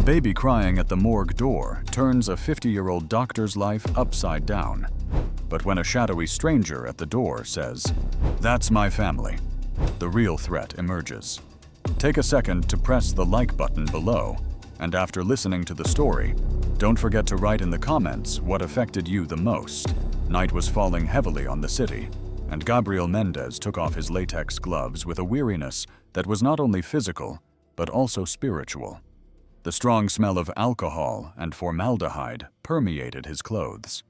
baby crying at the morgue door turns a 50-year-old doctor's life upside down. But when a shadowy stranger at the door says, "That's my family," the real threat emerges. Take a second to press the like button below, and after listening to the story, don't forget to write in the comments what affected you the most. Night was falling heavily on the city, and Gabriel Mendez took off his latex gloves with a weariness that was not only physical, but also spiritual. The strong smell of alcohol and formaldehyde permeated his clothes.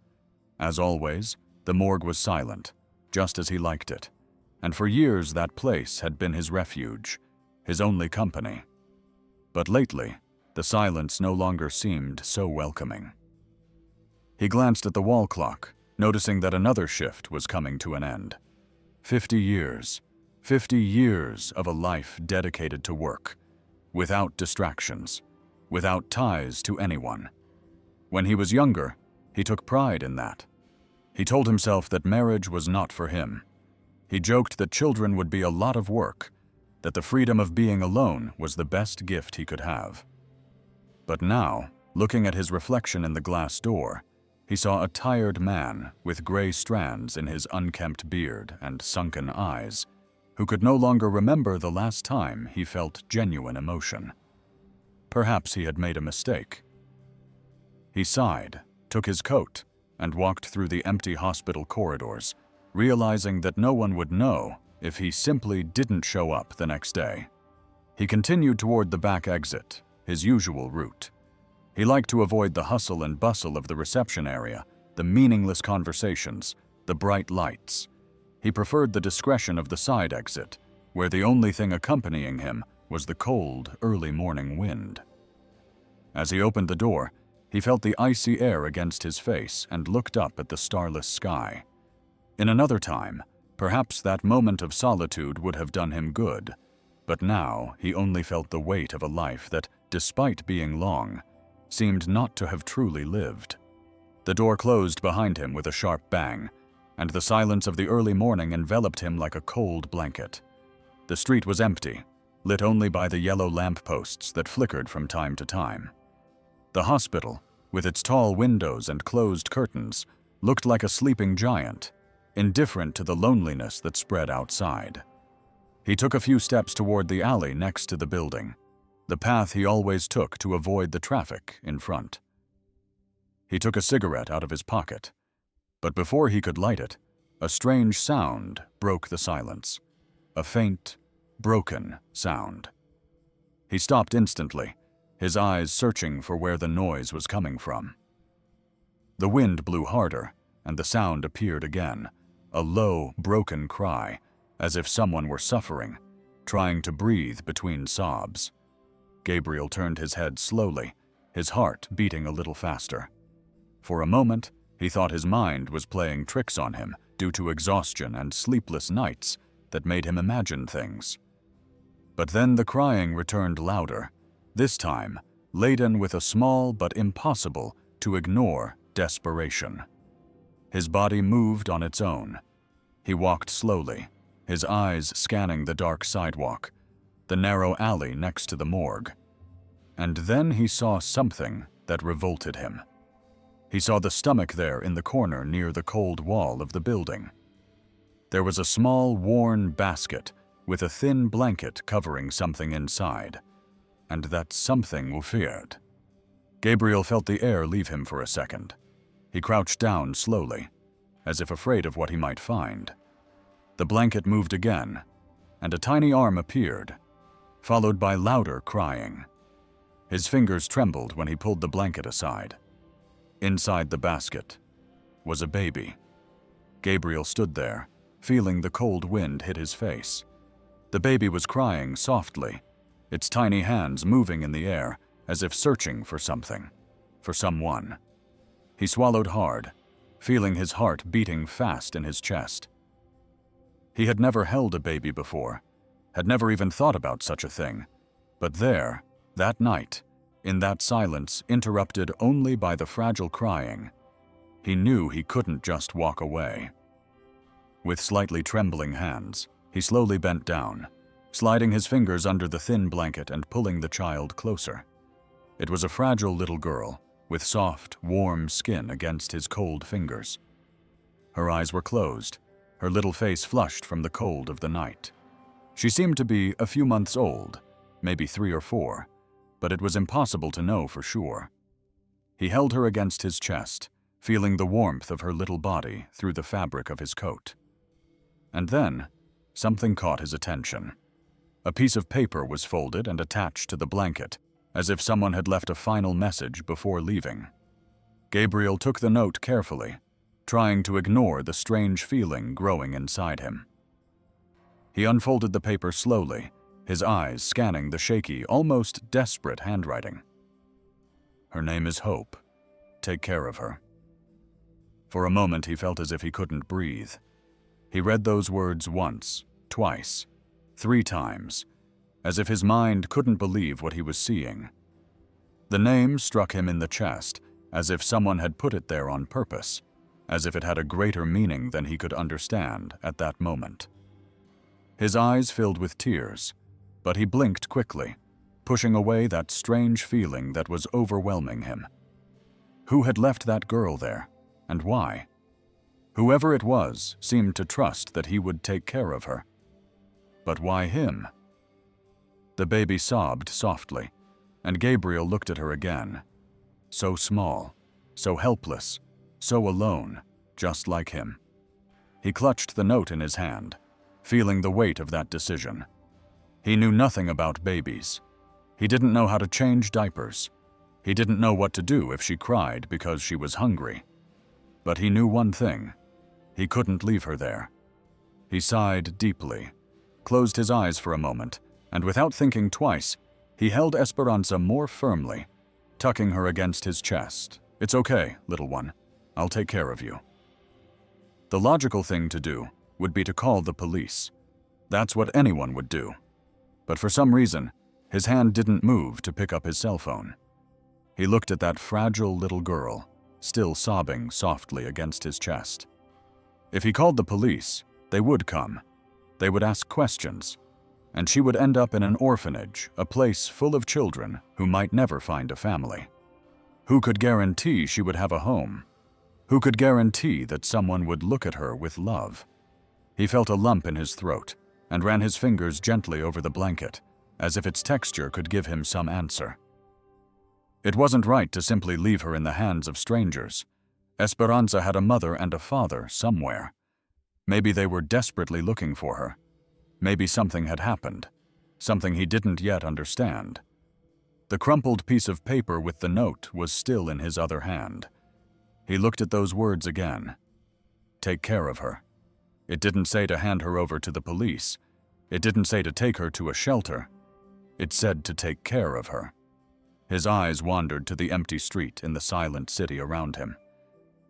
As always, the morgue was silent, just as he liked it, and for years that place had been his refuge, his only company. But lately, the silence no longer seemed so welcoming. He glanced at the wall clock, noticing that another shift was coming to an end. 50 years of a life dedicated to work, without distractions, without ties to anyone. When he was younger, he took pride in that. He told himself that marriage was not for him. He joked that children would be a lot of work, that the freedom of being alone was the best gift he could have. But now, looking at his reflection in the glass door, he saw a tired man with gray strands in his unkempt beard and sunken eyes, who could no longer remember the last time he felt genuine emotion. Perhaps he had made a mistake. He sighed, took his coat, and walked through the empty hospital corridors, realizing that no one would know if he simply didn't show up the next day. He continued toward the back exit, his usual route. He liked to avoid the hustle and bustle of the reception area, the meaningless conversations, the bright lights. He preferred the discretion of the side exit, where the only thing accompanying him was the cold, early morning wind. As he opened the door, he felt the icy air against his face and looked up at the starless sky. In another time, perhaps that moment of solitude would have done him good, but now he only felt the weight of a life that, despite being long, seemed not to have truly lived. The door closed behind him with a sharp bang, and the silence of the early morning enveloped him like a cold blanket. The street was empty, lit only by the yellow lampposts that flickered from time to time. The hospital, with its tall windows and closed curtains, looked like a sleeping giant, indifferent to the loneliness that spread outside. He took a few steps toward the alley next to the building, the path he always took to avoid the traffic in front. He took a cigarette out of his pocket, but before he could light it, a strange sound broke the silence, a faint, broken sound. He stopped instantly, his eyes searching for where the noise was coming from. The wind blew harder, and the sound appeared again, a low, broken cry, as if someone were suffering, trying to breathe between sobs. Gabriel turned his head slowly, his heart beating a little faster. For a moment, he thought his mind was playing tricks on him due to exhaustion and sleepless nights that made him imagine things. But then the crying returned louder, this time laden with a small but impossible to ignore desperation. His body moved on its own. He walked slowly, his eyes scanning the dark sidewalk, the narrow alley next to the morgue. And then he saw something that revolted him. He saw the stomach there in the corner near the cold wall of the building. There was a small, worn basket with a thin blanket covering something inside, and that something feared. Gabriel felt the air leave him for a second. He crouched down slowly, as if afraid of what he might find. The blanket moved again, and a tiny arm appeared, followed by louder crying. His fingers trembled when he pulled the blanket aside. Inside the basket was a baby. Gabriel stood there, feeling the cold wind hit his face. The baby was crying softly, its tiny hands moving in the air as if searching for something, for someone. He swallowed hard, feeling his heart beating fast in his chest. He had never held a baby before, had never even thought about such a thing, but there, that night, in that silence interrupted only by the fragile crying, he knew he couldn't just walk away. With slightly trembling hands, he slowly bent down, sliding his fingers under the thin blanket and pulling the child closer. It was a fragile little girl, with soft, warm skin against his cold fingers. Her eyes were closed, her little face flushed from the cold of the night. She seemed to be a few months old, maybe 3 or 4, but it was impossible to know for sure. He held her against his chest, feeling the warmth of her little body through the fabric of his coat. And then, something caught his attention. A piece of paper was folded and attached to the blanket, as if someone had left a final message before leaving. Gabriel took the note carefully, trying to ignore the strange feeling growing inside him. He unfolded the paper slowly, his eyes scanning the shaky, almost desperate handwriting. "Her name is Hope. Take care of her." For a moment he felt as if he couldn't breathe. He read those words once, twice, 3 times, as if his mind couldn't believe what he was seeing. The name struck him in the chest, as if someone had put it there on purpose, as if it had a greater meaning than he could understand at that moment. His eyes filled with tears, but he blinked quickly, pushing away that strange feeling that was overwhelming him. Who had left that girl there, and why? Whoever it was seemed to trust that he would take care of her. But why him? The baby sobbed softly, and Gabriel looked at her again. So small, so helpless, so alone, just like him. He clutched the note in his hand, feeling the weight of that decision. He knew nothing about babies. He didn't know how to change diapers. He didn't know what to do if she cried because she was hungry. But he knew one thing: he couldn't leave her there. He sighed deeply, closed his eyes for a moment, and without thinking twice, he held Esperanza more firmly, tucking her against his chest. "It's okay, little one. I'll take care of you." The logical thing to do would be to call the police. That's what anyone would do. But for some reason, his hand didn't move to pick up his cell phone. He looked at that fragile little girl, still sobbing softly against his chest. If he called the police, they would come. They would ask questions, and she would end up in an orphanage, a place full of children who might never find a family. Who could guarantee she would have a home? Who could guarantee that someone would look at her with love? He felt a lump in his throat and ran his fingers gently over the blanket, as if its texture could give him some answer. It wasn't right to simply leave her in the hands of strangers. Esperanza had a mother and a father somewhere. Maybe they were desperately looking for her. Maybe something had happened, something he didn't yet understand. The crumpled piece of paper with the note was still in his other hand. He looked at those words again. Take care of her. It didn't say to hand her over to the police. It didn't say to take her to a shelter. It said to take care of her. His eyes wandered to the empty street in the silent city around him.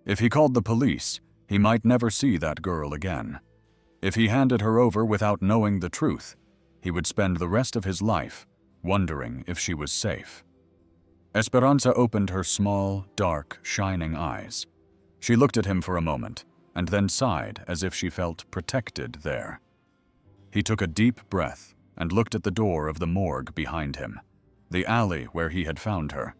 If he called the police, he might never see that girl again. If he handed her over without knowing the truth, he would spend the rest of his life wondering if she was safe. Esperanza opened her small, dark, shining eyes. She looked at him for a moment, and then sighed as if she felt protected there. He took a deep breath and looked at the door of the morgue behind him, the alley where he had found her,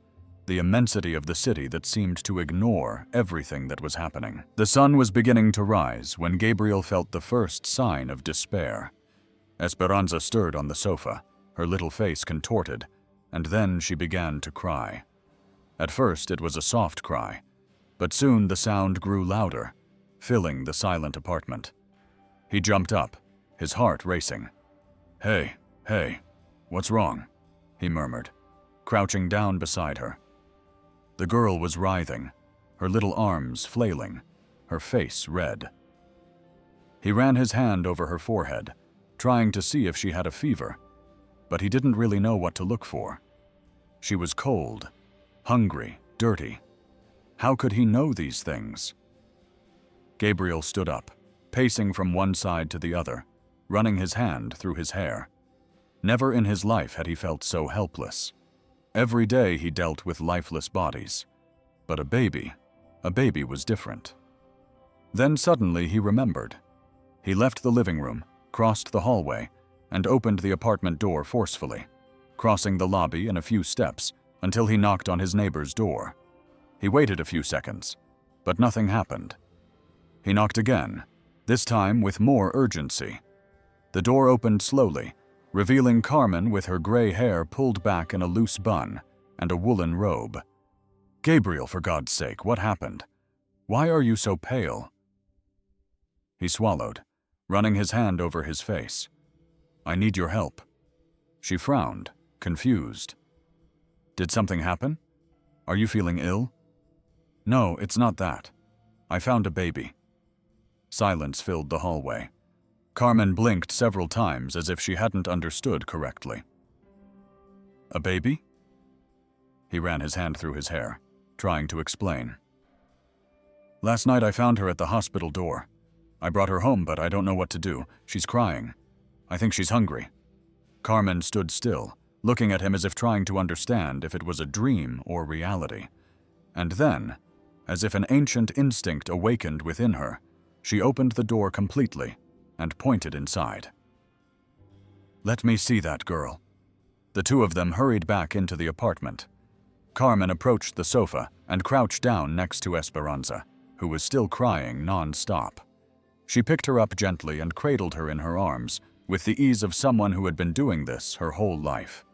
the immensity of the city that seemed to ignore everything that was happening. The sun was beginning to rise when Gabriel felt the first sign of despair. Esperanza stirred on the sofa, her little face contorted, and then she began to cry. At first it was a soft cry, but soon the sound grew louder, filling the silent apartment. He jumped up, his heart racing. Hey, what's wrong?" he murmured, crouching down beside her. The girl was writhing, her little arms flailing, her face red. He ran his hand over her forehead, trying to see if she had a fever, but he didn't really know what to look for. She was cold, hungry, dirty. How could he know these things? Gabriel stood up, pacing from one side to the other, running his hand through his hair. Never in his life had he felt so helpless. Every day he dealt with lifeless bodies. But a baby was different. Then suddenly he remembered. He left the living room, crossed the hallway, and opened the apartment door forcefully, crossing the lobby and a few steps until he knocked on his neighbor's door. He waited a few seconds, but nothing happened. He knocked again, this time with more urgency. The door opened slowly, revealing Carmen with her gray hair pulled back in a loose bun and a woolen robe. "Gabriel, for God's sake, what happened? Why are you so pale?" He swallowed, running his hand over his face. "I need your help." She frowned, confused. "Did something happen? Are you feeling ill?" "No, it's not that. I found a baby." Silence filled the hallway. Carmen blinked several times as if she hadn't understood correctly. "A baby?" He ran his hand through his hair, trying to explain. "Last night I found her at the hospital door. I brought her home, but I don't know what to do. She's crying. I think she's hungry." Carmen stood still, looking at him as if trying to understand if it was a dream or reality. And then, as if an ancient instinct awakened within her, she opened the door completely and pointed inside. "Let me see that girl." The two of them hurried back into the apartment. Carmen approached the sofa and crouched down next to Esperanza, who was still crying non-stop. She picked her up gently and cradled her in her arms, with the ease of someone who had been doing this her whole life.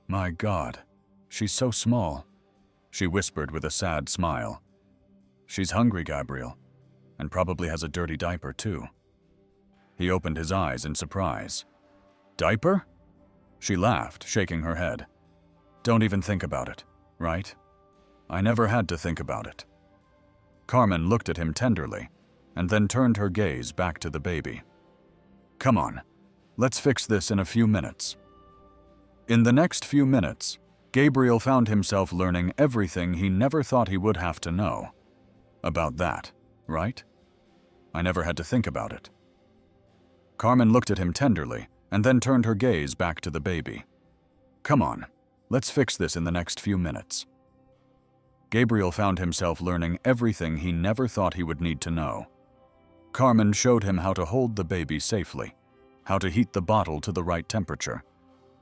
"My God, she's so small," she whispered with a sad smile. "She's hungry, Gabriel, and probably has a dirty diaper too." He opened his eyes in surprise. "Diaper?" She laughed, shaking her head. "Don't even think about it, right? I never had to think about it." Carmen looked at him tenderly, and then turned her gaze back to the baby. "Come on, let's fix this in a few minutes." In the next few minutes, Gabriel found himself learning everything he never thought he would have to know. About that, right? I never had to think about it. Carmen looked at him tenderly, and then turned her gaze back to the baby. "Come on, let's fix this in the next few minutes." Gabriel found himself learning everything he never thought he would need to know. Carmen showed him how to hold the baby safely, how to heat the bottle to the right temperature,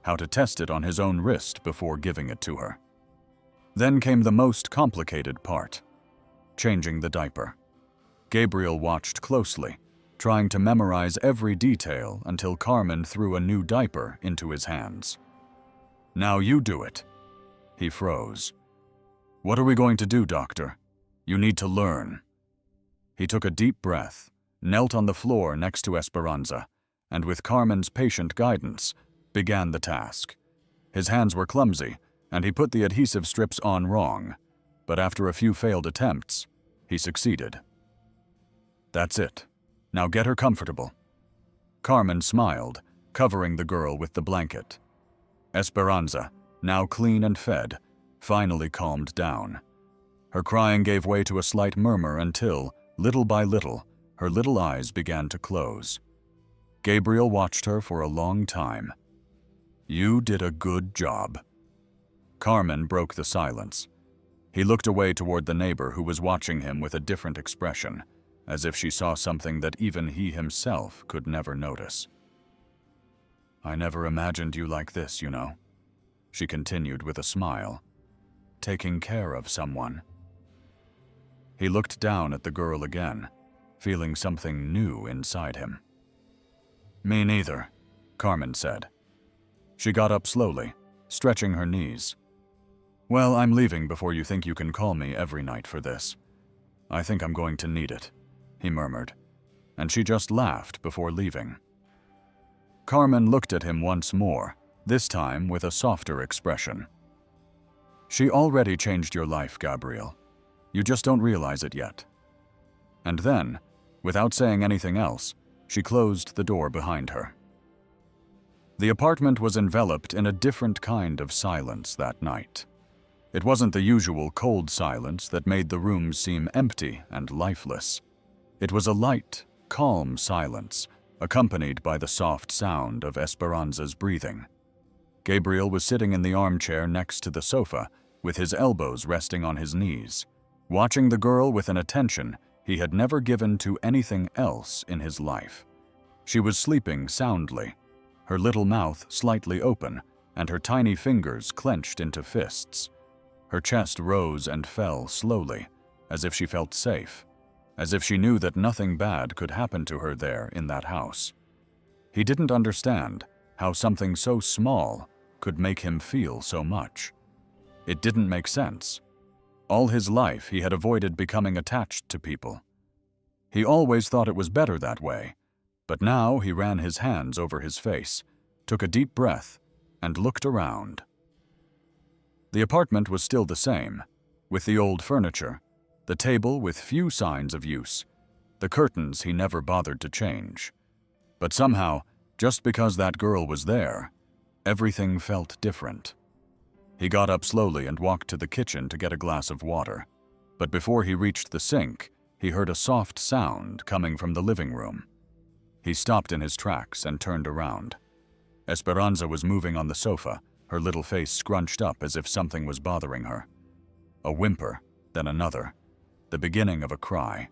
how to test it on his own wrist before giving it to her. Then came the most complicated part, changing the diaper. Gabriel watched closely, trying to memorize every detail until Carmen threw a new diaper into his hands. "Now you do it." He froze. "What are we going to do, doctor? You need to learn." He took a deep breath, knelt on the floor next to Esperanza, and with Carmen's patient guidance, began the task. His hands were clumsy, and he put the adhesive strips on wrong, but after a few failed attempts, he succeeded. "That's it. Now get her comfortable." Carmen smiled, covering the girl with the blanket. Esperanza, now clean and fed, finally calmed down. Her crying gave way to a slight murmur until, little by little, her little eyes began to close. Gabriel watched her for a long time. "You did a good job." Carmen broke the silence. He looked away toward the neighbor who was watching him with a different expression, as if she saw something that even he himself could never notice. "I never imagined you like this, you know," she continued with a smile. "Taking care of someone." He looked down at the girl again, feeling something new inside him. "Me neither," Carmen said. She got up slowly, stretching her knees. "Well, I'm leaving before you think you can call me every night for this. I think I'm going to need it," he murmured, and she just laughed before leaving. Carmen looked at him once more, this time with a softer expression. "She already changed your life, Gabriel. You just don't realize it yet." And then, without saying anything else, she closed the door behind her. The apartment was enveloped in a different kind of silence that night. It wasn't the usual cold silence that made the rooms seem empty and lifeless. It was a light, calm silence, accompanied by the soft sound of Esperanza's breathing. Gabriel was sitting in the armchair next to the sofa, with his elbows resting on his knees, watching the girl with an attention he had never given to anything else in his life. She was sleeping soundly, her little mouth slightly open, and her tiny fingers clenched into fists. Her chest rose and fell slowly, as if she felt safe, as if she knew that nothing bad could happen to her there in that house. He didn't understand how something so small could make him feel so much. It didn't make sense. All his life he had avoided becoming attached to people. He always thought it was better that way, but now he ran his hands over his face, took a deep breath, and looked around. The apartment was still the same, with the old furniture, the table with few signs of use, the curtains he never bothered to change. But somehow, just because that girl was there, everything felt different. He got up slowly and walked to the kitchen to get a glass of water. But before he reached the sink, he heard a soft sound coming from the living room. He stopped in his tracks and turned around. Esperanza was moving on the sofa, her little face scrunched up as if something was bothering her. A whimper, then another, the beginning of a cry.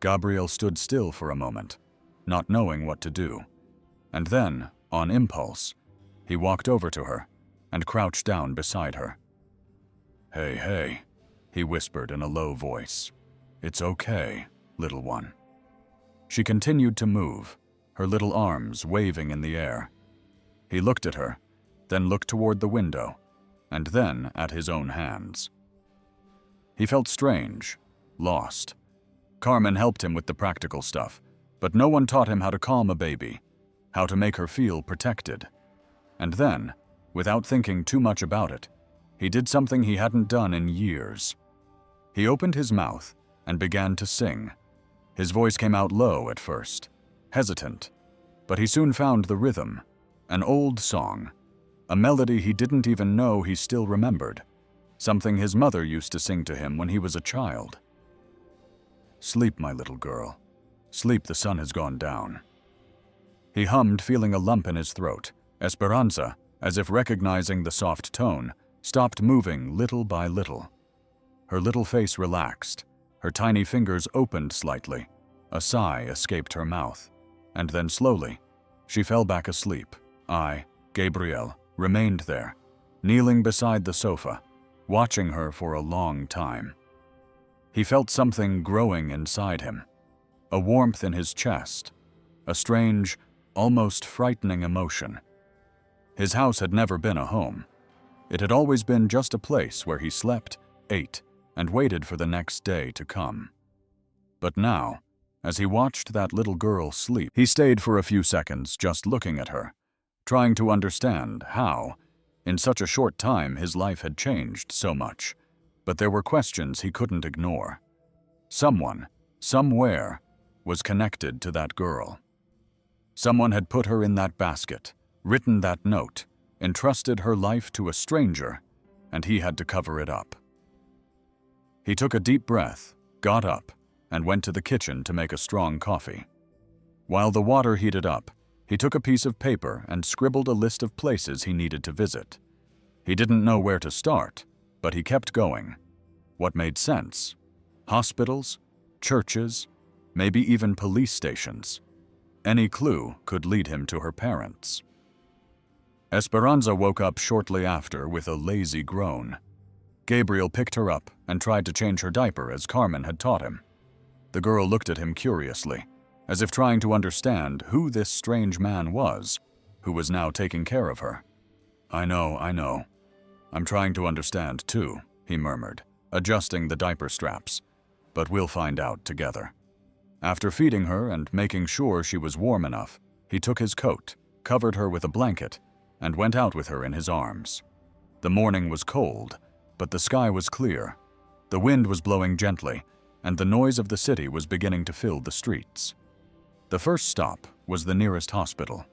Gabriel stood still for a moment, not knowing what to do. And then, on impulse, he walked over to her and crouched down beside her. "Hey, hey," he whispered in a low voice. "It's okay, little one." She continued to move, her little arms waving in the air. He looked at her, then looked toward the window, and then at his own hands. He felt strange, lost. Carmen helped him with the practical stuff, but no one taught him how to calm a baby, how to make her feel protected. And then, without thinking too much about it, he did something he hadn't done in years. He opened his mouth and began to sing. His voice came out low at first, hesitant, but he soon found the rhythm, an old song, a melody he didn't even know he still remembered, something his mother used to sing to him when he was a child. "Sleep, my little girl. Sleep, the sun has gone down." He hummed, feeling a lump in his throat. Esperanza, as if recognizing the soft tone, stopped moving little by little. Her little face relaxed, her tiny fingers opened slightly, a sigh escaped her mouth, and then slowly, she fell back asleep. I, Gabriel, remained there, kneeling beside the sofa, watching her for a long time. He felt something growing inside him, a warmth in his chest, a strange, almost frightening emotion. His house had never been a home. It had always been just a place where he slept, ate, and waited for the next day to come. But now, as he watched that little girl sleep, he stayed for a few seconds just looking at her, trying to understand how, in such a short time, his life had changed so much. But there were questions he couldn't ignore. Someone, somewhere, was connected to that girl. Someone had put her in that basket, written that note, entrusted her life to a stranger, and he had to cover it up. He took a deep breath, got up, and went to the kitchen to make a strong coffee. While the water heated up, he took a piece of paper and scribbled a list of places he needed to visit. He didn't know where to start, but he kept going. What made sense? Hospitals, churches, maybe even police stations. Any clue could lead him to her parents. Esperanza woke up shortly after with a lazy groan. Gabriel picked her up and tried to change her diaper as Carmen had taught him. The girl looked at him curiously, as if trying to understand who this strange man was, who was now taking care of her. I know. I'm trying to understand too," he murmured, adjusting the diaper straps. "But we'll find out together." After feeding her and making sure she was warm enough, he took his coat, covered her with a blanket, and went out with her in his arms. The morning was cold, but the sky was clear. The wind was blowing gently, and the noise of the city was beginning to fill the streets. The first stop was the nearest hospital.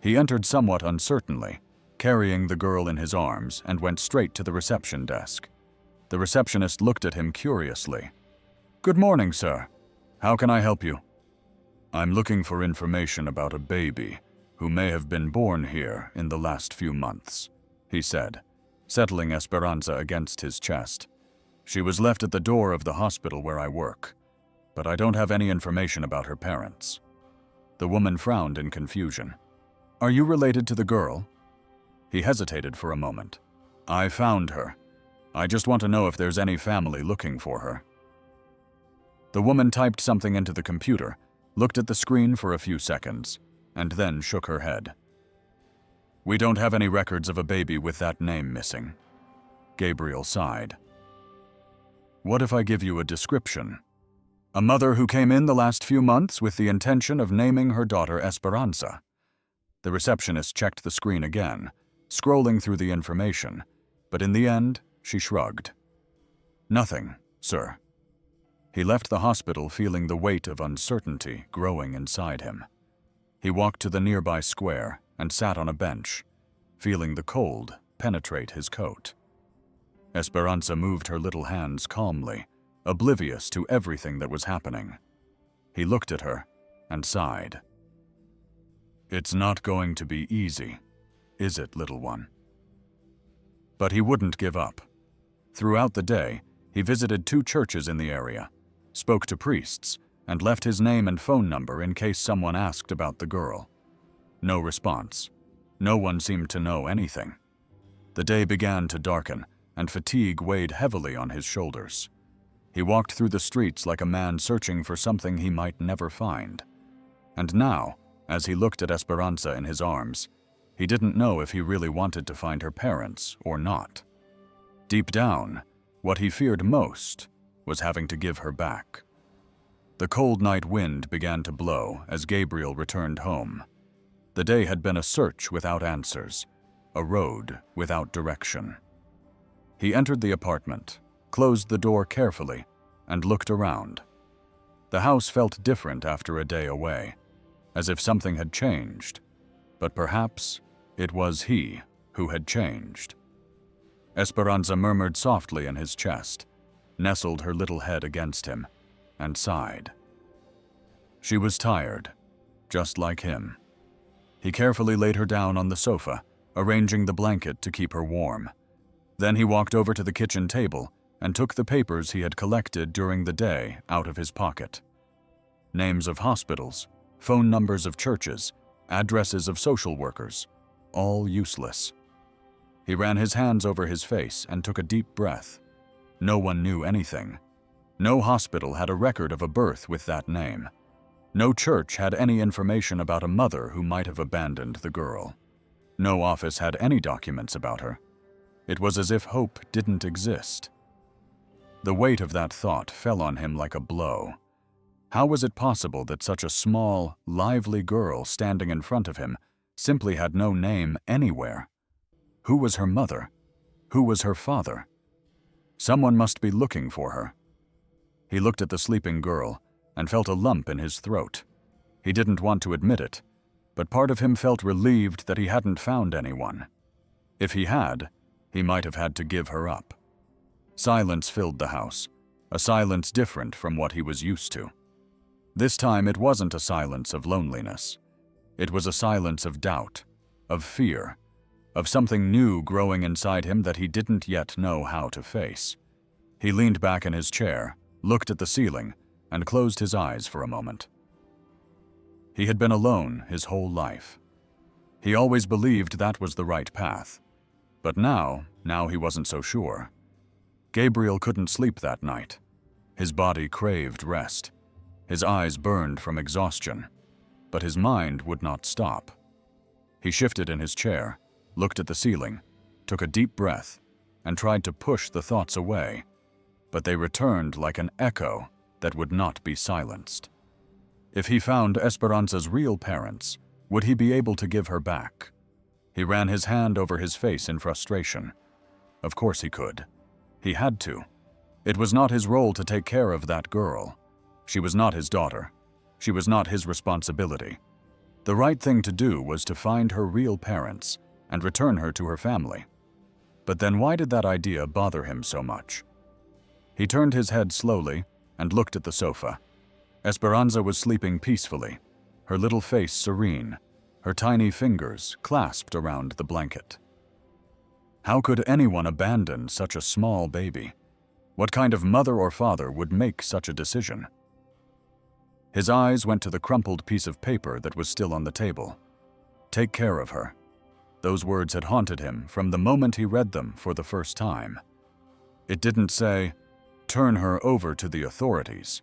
He entered somewhat uncertainly, carrying the girl in his arms, and went straight to the reception desk. The receptionist looked at him curiously. "Good morning, sir. How can I help you?" "I'm looking for information about a baby who may have been born here in the last few months," he said, settling Esperanza against his chest. "She was left at the door of the hospital where I work, but I don't have any information about her parents." The woman frowned in confusion. "Are you related to the girl?" He hesitated for a moment. "I found her. I just want to know if there's any family looking for her." The woman typed something into the computer, looked at the screen for a few seconds, and then shook her head. "We don't have any records of a baby with that name missing." Gabriel sighed. "What if I give you a description? A mother who came in the last few months with the intention of naming her daughter Esperanza." The receptionist checked the screen again, scrolling through the information, but in the end, she shrugged. "Nothing, sir." He left the hospital feeling the weight of uncertainty growing inside him. He walked to the nearby square and sat on a bench, feeling the cold penetrate his coat. Esperanza moved her little hands calmly, oblivious to everything that was happening. He looked at her and sighed. "It's not going to be easy, is it, little one?" But he wouldn't give up. Throughout the day, he visited 2 churches in the area, spoke to priests, and left his name and phone number in case someone asked about the girl. No response. No one seemed to know anything. The day began to darken, and fatigue weighed heavily on his shoulders. He walked through the streets like a man searching for something he might never find. And now, as he looked at Esperanza in his arms, he didn't know if he really wanted to find her parents or not. Deep down, what he feared most was having to give her back. The cold night wind began to blow as Gabriel returned home. The day had been a search without answers, a road without direction. He entered the apartment, closed the door carefully, and looked around. The house felt different after a day away, as if something had changed, but perhaps it was he who had changed. Esperanza murmured softly in his chest, nestled her little head against him, and sighed. She was tired, just like him. He carefully laid her down on the sofa, arranging the blanket to keep her warm. Then he walked over to the kitchen table and took the papers he had collected during the day out of his pocket. Names of hospitals, phone numbers of churches, addresses of social workers, all useless. He ran his hands over his face and took a deep breath. No one knew anything. No hospital had a record of a birth with that name. No church had any information about a mother who might have abandoned the girl. No office had any documents about her. It was as if hope didn't exist. The weight of that thought fell on him like a blow. How was it possible that such a small, lively girl standing in front of him simply had no name anywhere? Who was her mother? Who was her father? Someone must be looking for her. He looked at the sleeping girl and felt a lump in his throat. He didn't want to admit it, but part of him felt relieved that he hadn't found anyone. If he had, he might have had to give her up. Silence filled the house, a silence different from what he was used to. This time it wasn't a silence of loneliness. It was a silence of doubt, of fear, of something new growing inside him that he didn't yet know how to face. He leaned back in his chair, looked at the ceiling, and closed his eyes for a moment. He had been alone his whole life. He always believed that was the right path. But now he wasn't so sure. Gabriel couldn't sleep that night. His body craved rest. His eyes burned from exhaustion. But his mind would not stop. He shifted in his chair, looked at the ceiling, took a deep breath, and tried to push the thoughts away. But they returned like an echo that would not be silenced. If he found Esperanza's real parents, would he be able to give her back? He ran his hand over his face in frustration. Of course he could. He had to. It was not his role to take care of that girl. She was not his daughter. She was not his responsibility. The right thing to do was to find her real parents and return her to her family. But then why did that idea bother him so much? He turned his head slowly and looked at the sofa. Esperanza was sleeping peacefully, her little face serene, her tiny fingers clasped around the blanket. How could anyone abandon such a small baby? What kind of mother or father would make such a decision? His eyes went to the crumpled piece of paper that was still on the table. Take care of her. Those words had haunted him from the moment he read them for the first time. It didn't say, "Turn her over to the authorities."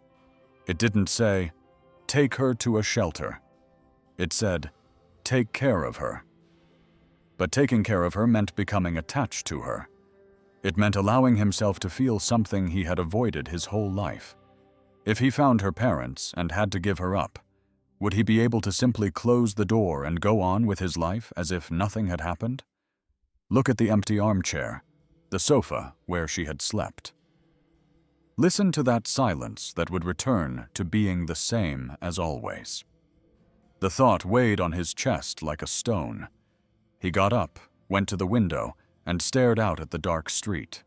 It didn't say, "Take her to a shelter." It said, "Take care of her." But taking care of her meant becoming attached to her. It meant allowing himself to feel something he had avoided his whole life. If he found her parents and had to give her up, would he be able to simply close the door and go on with his life as if nothing had happened? Look at the empty armchair, the sofa where she had slept. Listen to that silence that would return to being the same as always. The thought weighed on his chest like a stone. He got up, went to the window, and stared out at the dark street.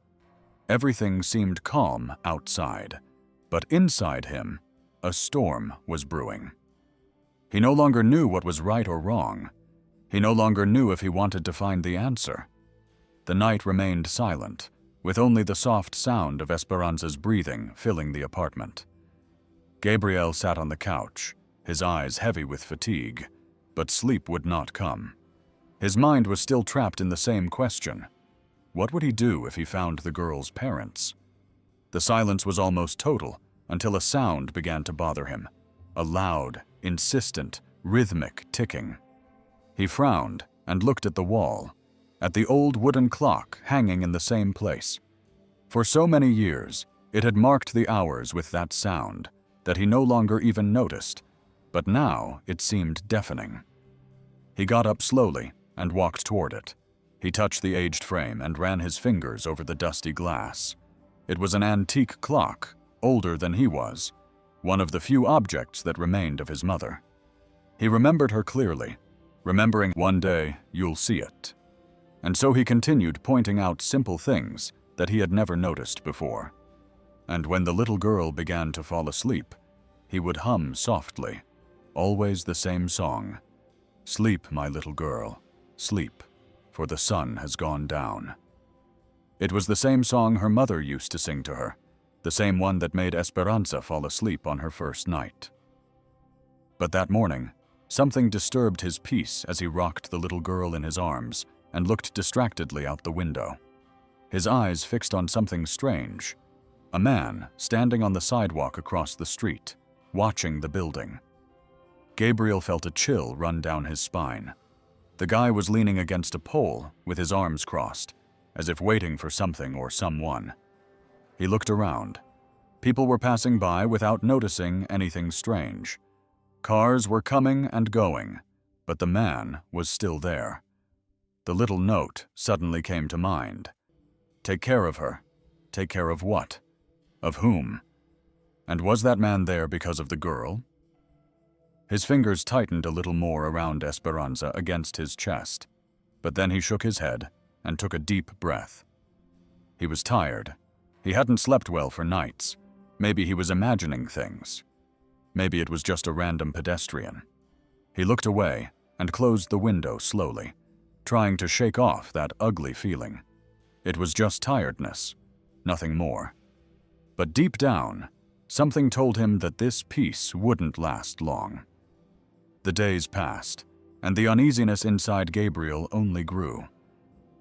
Everything seemed calm outside, but inside him, a storm was brewing. He no longer knew what was right or wrong. He no longer knew if he wanted to find the answer. The night remained silent, with only the soft sound of Esperanza's breathing filling the apartment. Gabriel sat on the couch, his eyes heavy with fatigue, but sleep would not come. His mind was still trapped in the same question. What would he do if he found the girl's parents? The silence was almost total until a sound began to bother him, a loud, insistent, rhythmic ticking. He frowned and looked at the wall, at the old wooden clock hanging in the same place. For so many years, it had marked the hours with that sound that he no longer even noticed, but now it seemed deafening. He got up slowly and walked toward it. He touched the aged frame and ran his fingers over the dusty glass. It was an antique clock, older than he was, one of the few objects that remained of his mother. He remembered her clearly, remembering, "One day you'll see it." And so he continued pointing out simple things that he had never noticed before. And when the little girl began to fall asleep, he would hum softly, always the same song. "Sleep, my little girl, sleep, for the sun has gone down." It was the same song her mother used to sing to her, the same one that made Esperanza fall asleep on her first night. But that morning, something disturbed his peace as he rocked the little girl in his arms and looked distractedly out the window. His eyes fixed on something strange, a man standing on the sidewalk across the street, watching the building. Gabriel felt a chill run down his spine. The guy was leaning against a pole with his arms crossed, as if waiting for something or someone. He looked around. People were passing by without noticing anything strange. Cars were coming and going, but the man was still there. The little note suddenly came to mind. Take care of her. Take care of what? Of whom? And was that man there because of the girl? His fingers tightened a little more around Esperanza against his chest, but then he shook his head and took a deep breath. He was tired. He hadn't slept well for nights. Maybe he was imagining things. Maybe it was just a random pedestrian. He looked away and closed the window slowly, trying to shake off that ugly feeling. It was just tiredness, nothing more. But deep down, something told him that this peace wouldn't last long. The days passed, and the uneasiness inside Gabriel only grew.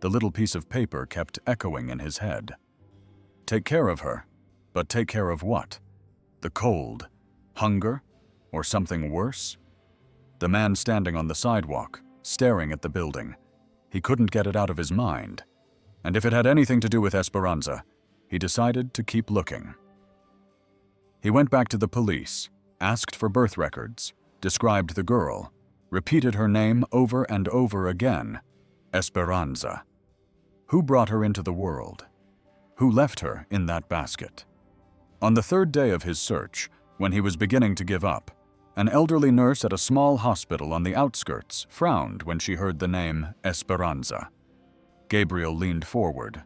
The little piece of paper kept echoing in his head. Take care of her, but take care of what? The cold, hunger, or something worse? The man standing on the sidewalk, staring at the building. He couldn't get it out of his mind. And if it had anything to do with Esperanza, he decided to keep looking. He went back to the police, asked for birth records, described the girl, repeated her name over and over again, Esperanza. Who brought her into the world? Who left her in that basket? On the third day of his search, when he was beginning to give up, an elderly nurse at a small hospital on the outskirts frowned when she heard the name Esperanza. Gabriel leaned forward.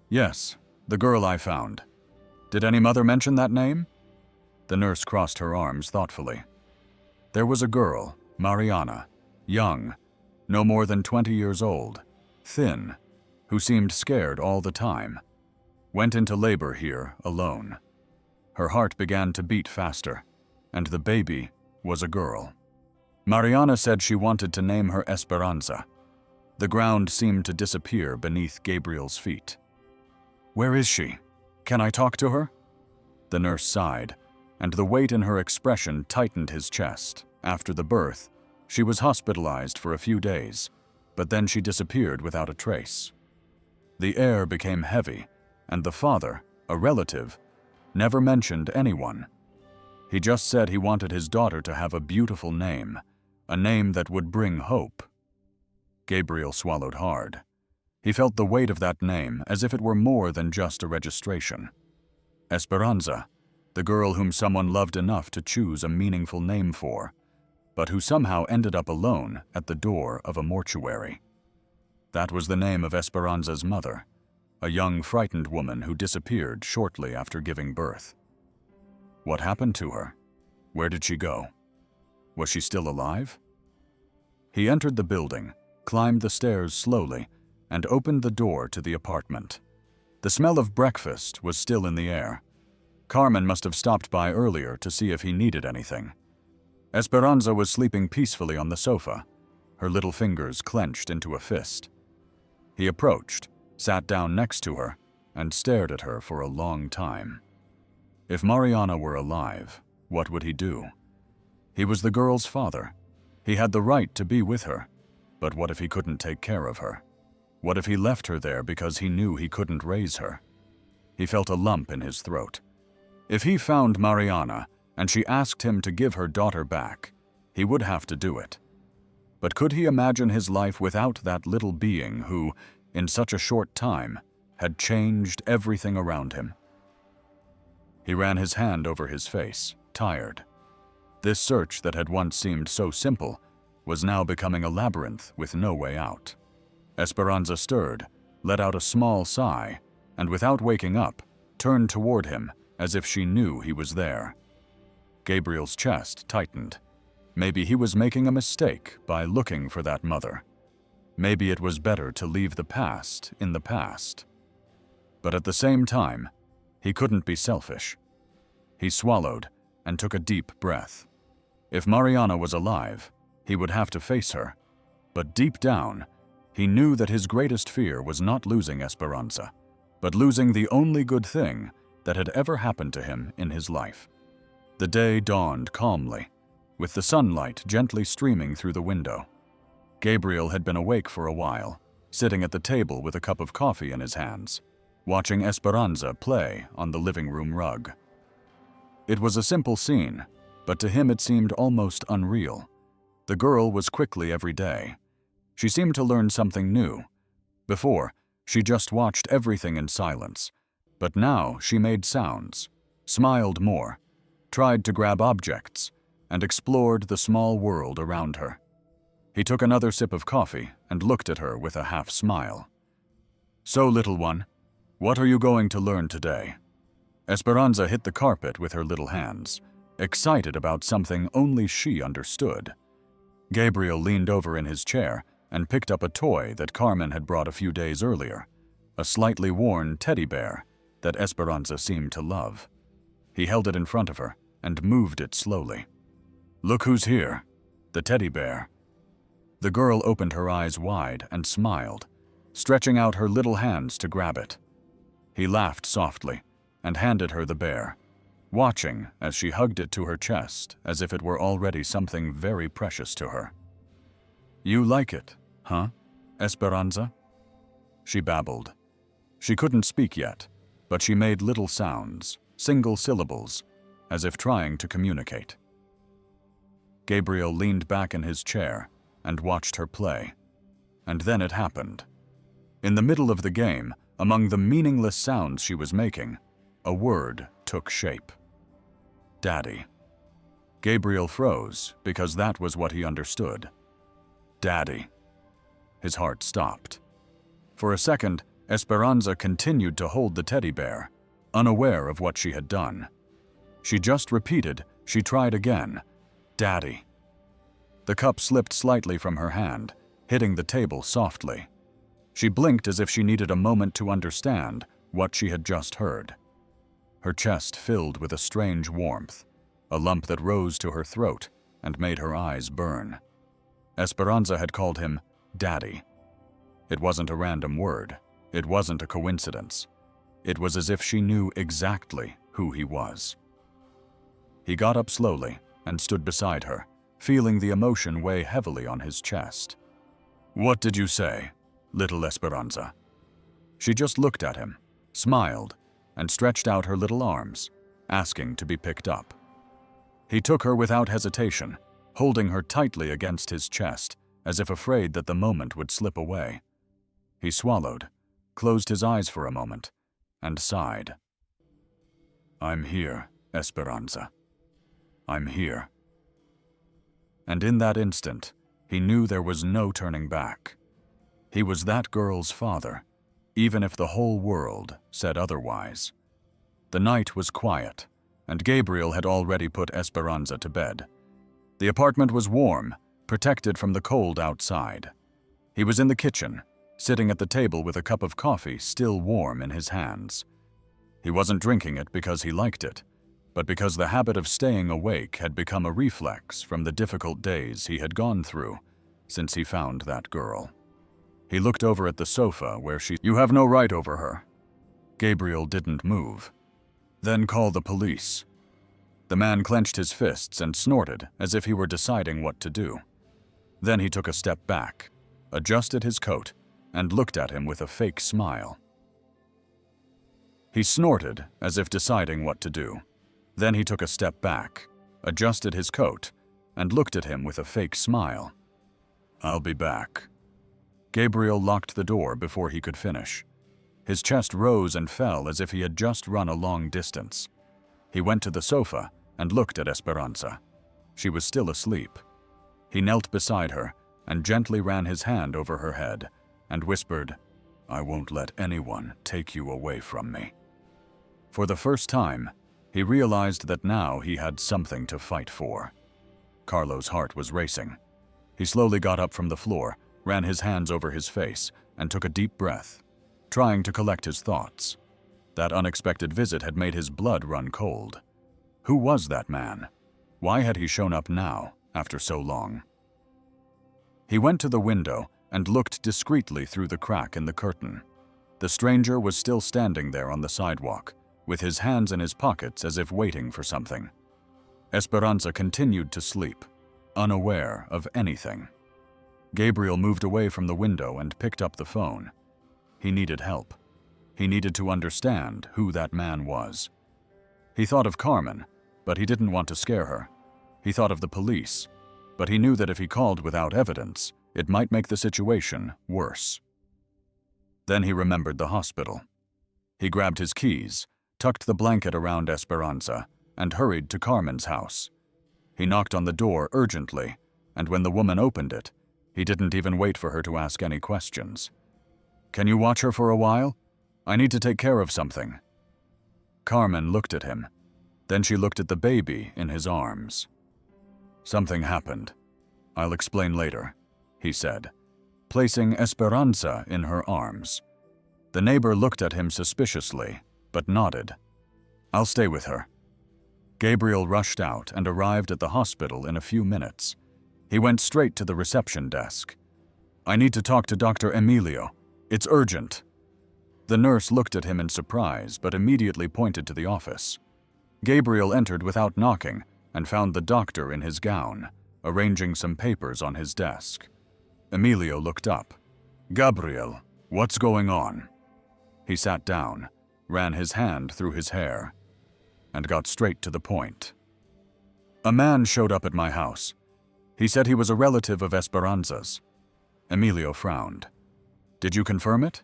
"Yes, the girl I found. Did any mother mention that name?" The nurse crossed her arms thoughtfully. There was a girl, Mariana, young, no more than 20 years old, thin, who seemed scared all the time. Went into labor here alone. Her heart began to beat faster, and the baby was a girl. Mariana said she wanted to name her Esperanza. The ground seemed to disappear beneath Gabriel's feet. "Where is she? Can I talk to her?" The nurse sighed, and the weight in her expression tightened his chest. After the birth, she was hospitalized for a few days, but then she disappeared without a trace. The air became heavy, and the father, a relative, never mentioned anyone. He just said he wanted his daughter to have a beautiful name, a name that would bring hope. Gabriel swallowed hard. He felt the weight of that name as if it were more than just a registration. Esperanza, the girl whom someone loved enough to choose a meaningful name for, but who somehow ended up alone at the door of a mortuary. That was the name of Esperanza's mother, a young, frightened woman who disappeared shortly after giving birth. What happened to her? Where did she go? Was she still alive? He entered the building, climbed the stairs slowly, and opened the door to the apartment. The smell of breakfast was still in the air. Carmen must have stopped by earlier to see if he needed anything. Esperanza was sleeping peacefully on the sofa, her little fingers clenched into a fist. He approached, sat down next to her, and stared at her for a long time. If Mariana were alive, what would he do? He was the girl's father. He had the right to be with her, but what if he couldn't take care of her? What if he left her there because he knew he couldn't raise her? He felt a lump in his throat. If he found Mariana and she asked him to give her daughter back, he would have to do it. But could he imagine his life without that little being who, in such a short time, had changed everything around him? He ran his hand over his face, tired. This search that had once seemed so simple was now becoming a labyrinth with no way out. Esperanza stirred, let out a small sigh, and without waking up, turned toward him as if she knew he was there. Gabriel's chest tightened. Maybe he was making a mistake by looking for that mother. Maybe it was better to leave the past in the past. But at the same time, he couldn't be selfish. He swallowed and took a deep breath. If Mariana was alive, he would have to face her. But deep down, he knew that his greatest fear was not losing Esperanza, but losing the only good thing that had ever happened to him in his life. The day dawned calmly, with the sunlight gently streaming through the window. Gabriel had been awake for a while, sitting at the table with a cup of coffee in his hands, watching Esperanza play on the living room rug. It was a simple scene, but to him it seemed almost unreal. The girl was quickly every day. She seemed to learn something new. Before, she just watched everything in silence, but now she made sounds, smiled more, tried to grab objects, and explored the small world around her. He took another sip of coffee and looked at her with a half smile. "So, little one, what are you going to learn today?" Esperanza hit the carpet with her little hands, excited about something only she understood. Gabriel leaned over in his chair and picked up a toy that Carmen had brought a few days earlier, a slightly worn teddy bear that Esperanza seemed to love. He held it in front of her and moved it slowly. "Look who's here, the teddy bear." The girl opened her eyes wide and smiled, stretching out her little hands to grab it. He laughed softly and handed her the bear, watching as she hugged it to her chest as if it were already something very precious to her. "You like it, huh, Esperanza?" She babbled. She couldn't speak yet, but she made little sounds, single syllables, as if trying to communicate. Gabriel leaned back in his chair and watched her play. And then it happened. In the middle of the game, among the meaningless sounds she was making, a word took shape. Daddy. Gabriel froze because that was what he understood. Daddy. His heart stopped. For a second, Esperanza continued to hold the teddy bear, unaware of what she had done. She just repeated, she tried again, "Daddy." The cup slipped slightly from her hand, hitting the table softly. She blinked as if she needed a moment to understand what she had just heard. Her chest filled with a strange warmth, a lump that rose to her throat and made her eyes burn. Esperanza had called him Daddy. It wasn't a random word. It wasn't a coincidence. It was as if she knew exactly who he was. He got up slowly and stood beside her, feeling the emotion weigh heavily on his chest. "What did you say, little Esperanza?" She just looked at him, smiled, and stretched out her little arms, asking to be picked up. He took her without hesitation, holding her tightly against his chest, as if afraid that the moment would slip away. He swallowed, closed his eyes for a moment, and sighed. "I'm here, Esperanza. I'm here." And in that instant, he knew there was no turning back. He was that girl's father, even if the whole world said otherwise. The night was quiet, and Gabriel had already put Esperanza to bed. The apartment was warm, protected from the cold outside. He was in the kitchen, sitting at the table with a cup of coffee still warm in his hands. He wasn't drinking it because he liked it, but because the habit of staying awake had become a reflex from the difficult days he had gone through since he found that girl. He looked over at the sofa where "You have no right over her." Gabriel didn't move. "Then call the police." The man clenched his fists and snorted as if he were deciding what to do. Then he took a step back, adjusted his coat, and looked at him with a fake smile. He snorted as if deciding what to do. Then he took a step back, adjusted his coat, and looked at him with a fake smile. "I'll be back." Gabriel locked the door before he could finish. His chest rose and fell as if he had just run a long distance. He went to the sofa and looked at Esperanza. She was still asleep. He knelt beside her and gently ran his hand over her head and whispered, "I won't let anyone take you away from me." For the first time, he realized that now he had something to fight for. Carlo's heart was racing. He slowly got up from the floor, ran his hands over his face, and took a deep breath, trying to collect his thoughts. That unexpected visit had made his blood run cold. Who was that man? Why had he shown up now, after so long? He went to the window and looked discreetly through the crack in the curtain. The stranger was still standing there on the sidewalk, with his hands in his pockets as if waiting for something. Esperanza continued to sleep, unaware of anything. Gabriel moved away from the window and picked up the phone. He needed help. He needed to understand who that man was. He thought of Carmen, but he didn't want to scare her. He thought of the police, but he knew that if he called without evidence, it might make the situation worse. Then he remembered the hospital. He grabbed his keys, tucked the blanket around Esperanza, and hurried to Carmen's house. He knocked on the door urgently, and when the woman opened it, he didn't even wait for her to ask any questions. "Can you watch her for a while? I need to take care of something." Carmen looked at him. Then she looked at the baby in his arms. "Something happened. I'll explain later," he said, placing Esperanza in her arms. The neighbor looked at him suspiciously, but nodded. "I'll stay with her." Gabriel rushed out and arrived at the hospital in a few minutes. He went straight to the reception desk. "I need to talk to Dr. Emilio. It's urgent." The nurse looked at him in surprise, but immediately pointed to the office. Gabriel entered without knocking and found the doctor in his gown, arranging some papers on his desk. Emilio looked up. "Gabriel, what's going on?" He sat down, ran his hand through his hair, and got straight to the point. "A man showed up at my house. He said he was a relative of Esperanza's." Emilio frowned. "Did you confirm it?"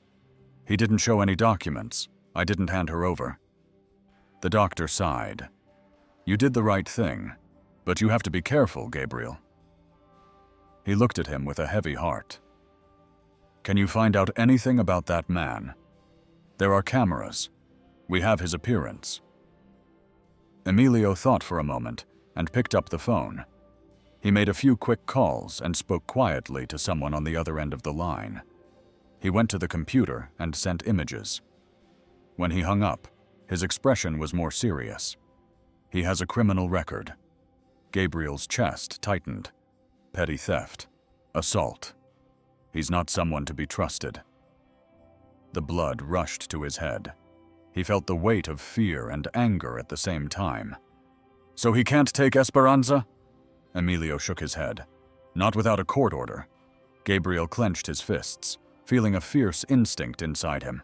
"He didn't show any documents. I didn't hand her over." The doctor sighed. "You did the right thing, but you have to be careful, Gabriel." He looked at him with a heavy heart. "Can you find out anything about that man? There are cameras. We have his appearance." Emilio thought for a moment and picked up the phone. He made a few quick calls and spoke quietly to someone on the other end of the line. He went to the computer and sent images. When he hung up, his expression was more serious. "He has a criminal record." Gabriel's chest tightened. "Petty theft. Assault." He's not someone to be trusted. The blood rushed to his head. He felt the weight of fear and anger at the same time. So he can't take Esperanza? Emilio shook his head. Not without a court order. Gabriel clenched his fists, feeling a fierce instinct inside him.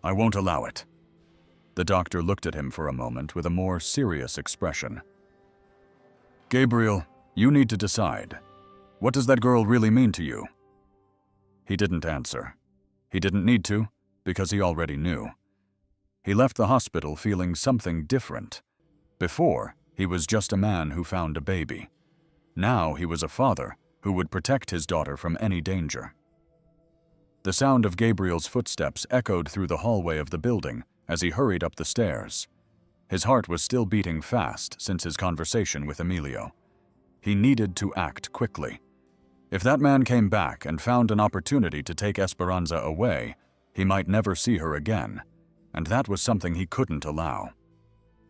I won't allow it. The doctor looked at him for a moment with a more serious expression. Gabriel, you need to decide. What does that girl really mean to you? He didn't answer. He didn't need to, because he already knew. He left the hospital feeling something different. Before, he was just a man who found a baby. Now he was a father who would protect his daughter from any danger. The sound of Gabriel's footsteps echoed through the hallway of the building as he hurried up the stairs. His heart was still beating fast since his conversation with Emilio. He needed to act quickly. If that man came back and found an opportunity to take Esperanza away, he might never see her again, and that was something he couldn't allow.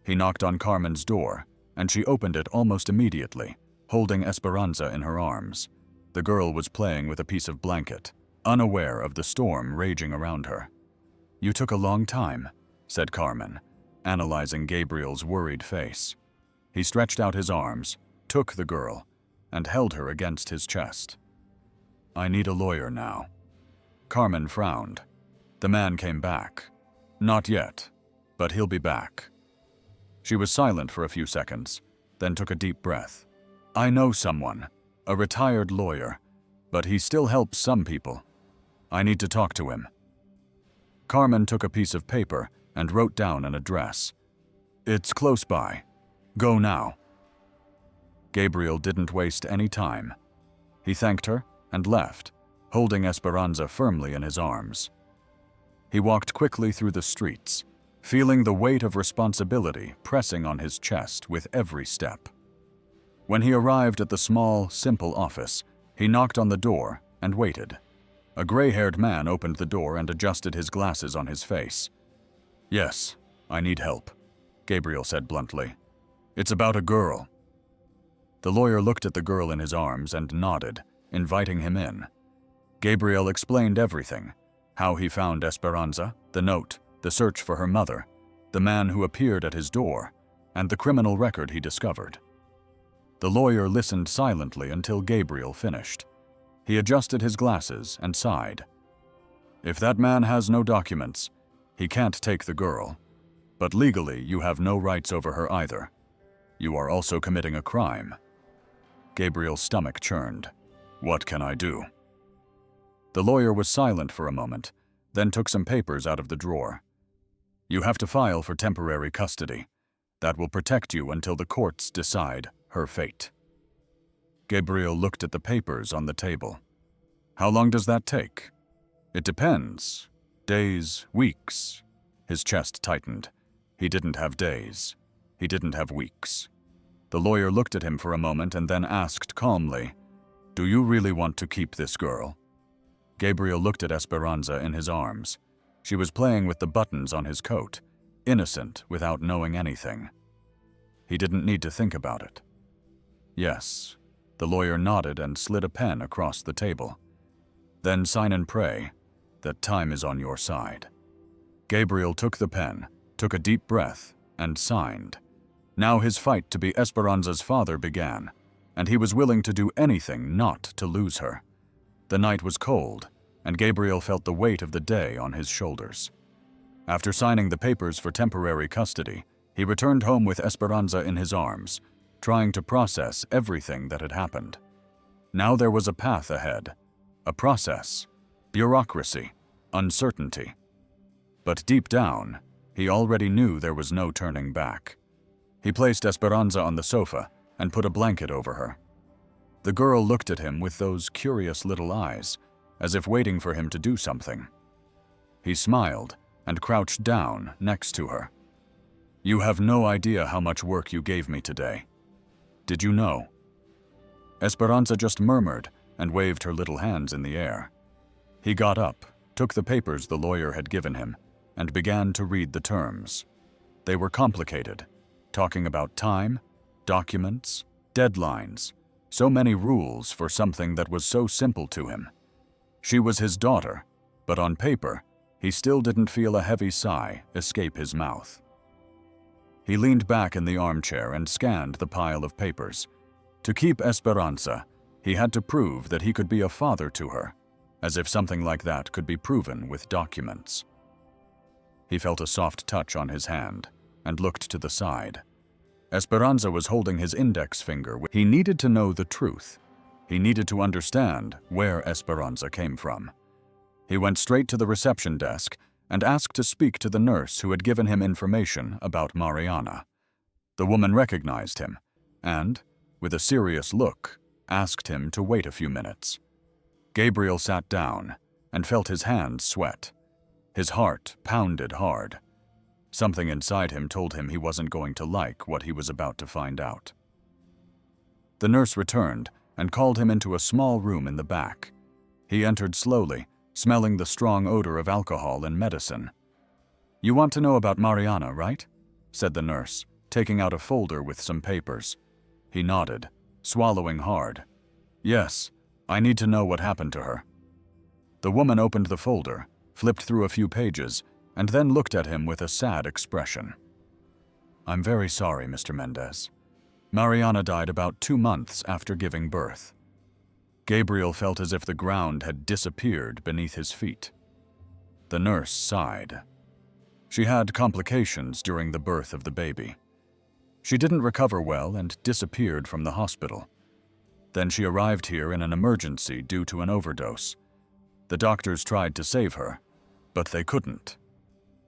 He knocked on Carmen's door, and she opened it almost immediately, holding Esperanza in her arms. The girl was playing with a piece of blanket, unaware of the storm raging around her. You took a long time, said Carmen, analyzing Gabriel's worried face. He stretched out his arms, took the girl, and held her against his chest. I need a lawyer now. Carmen frowned. The man came back. Not yet, but he'll be back. She was silent for a few seconds, then took a deep breath. I know someone, a retired lawyer, but he still helps some people. I need to talk to him. Carmen took a piece of paper and wrote down an address. It's close by. Go now. Gabriel didn't waste any time. He thanked her and left, holding Esperanza firmly in his arms. He walked quickly through the streets, feeling the weight of responsibility pressing on his chest with every step. When he arrived at the small, simple office, he knocked on the door and waited. A gray-haired man opened the door and adjusted his glasses on his face. Yes, I need help, Gabriel said bluntly. It's about a girl. The lawyer looked at the girl in his arms and nodded, inviting him in. Gabriel explained everything, how he found Esperanza, the note, the search for her mother, the man who appeared at his door, and the criminal record he discovered. The lawyer listened silently until Gabriel finished. He adjusted his glasses and sighed. If that man has no documents, he can't take the girl. But legally, you have no rights over her either. You are also committing a crime. Gabriel's stomach churned. What can I do? The lawyer was silent for a moment, then took some papers out of the drawer. You have to file for temporary custody. That will protect you until the courts decide her fate. Gabriel looked at the papers on the table. How long does that take? It depends. Days, weeks. His chest tightened. He didn't have days. He didn't have weeks. The lawyer looked at him for a moment and then asked calmly, Do you really want to keep this girl? Gabriel looked at Esperanza in his arms. She was playing with the buttons on his coat, innocent without knowing anything. He didn't need to think about it. Yes. The lawyer nodded and slid a pen across the table. Then sign and pray that time is on your side. Gabriel took the pen, took a deep breath, and signed. Now his fight to be Esperanza's father began, and he was willing to do anything not to lose her. The night was cold, and Gabriel felt the weight of the day on his shoulders. After signing the papers for temporary custody, he returned home with Esperanza in his arms, trying to process everything that had happened. Now there was a path ahead, a process, bureaucracy, uncertainty. But deep down, he already knew there was no turning back. He placed Esperanza on the sofa and put a blanket over her. The girl looked at him with those curious little eyes, as if waiting for him to do something. He smiled and crouched down next to her. You have no idea how much work you gave me today. Did you know? Esperanza just murmured and waved her little hands in the air. He got up, took the papers the lawyer had given him, and began to read the terms. They were complicated, talking about time, documents, deadlines, so many rules for something that was so simple to him. She was his daughter, but on paper, he still didn't feel a heavy sigh escape his mouth. He leaned back in the armchair and scanned the pile of papers. To keep Esperanza, he had to prove that he could be a father to her, as if something like that could be proven with documents. He felt a soft touch on his hand and looked to the side. Esperanza was holding his index finger. He needed to know the truth. He needed to understand where Esperanza came from. He went straight to the reception desk and asked to speak to the nurse who had given him information about Mariana. The woman recognized him and, with a serious look, asked him to wait a few minutes. Gabriel sat down and felt his hands sweat. His heart pounded hard. Something inside him told him he wasn't going to like what he was about to find out. The nurse returned and called him into a small room in the back. He entered slowly, smelling the strong odor of alcohol and medicine. "You want to know about Mariana, right?" said the nurse, taking out a folder with some papers. He nodded, swallowing hard. "Yes, I need to know what happened to her." The woman opened the folder, flipped through a few pages, and then looked at him with a sad expression. "I'm very sorry, Mr. Mendez. Mariana died about 2 months after giving birth." Gabriel felt as if the ground had disappeared beneath his feet. The nurse sighed. She had complications during the birth of the baby. She didn't recover well and disappeared from the hospital. Then she arrived here in an emergency due to an overdose. The doctors tried to save her, but they couldn't.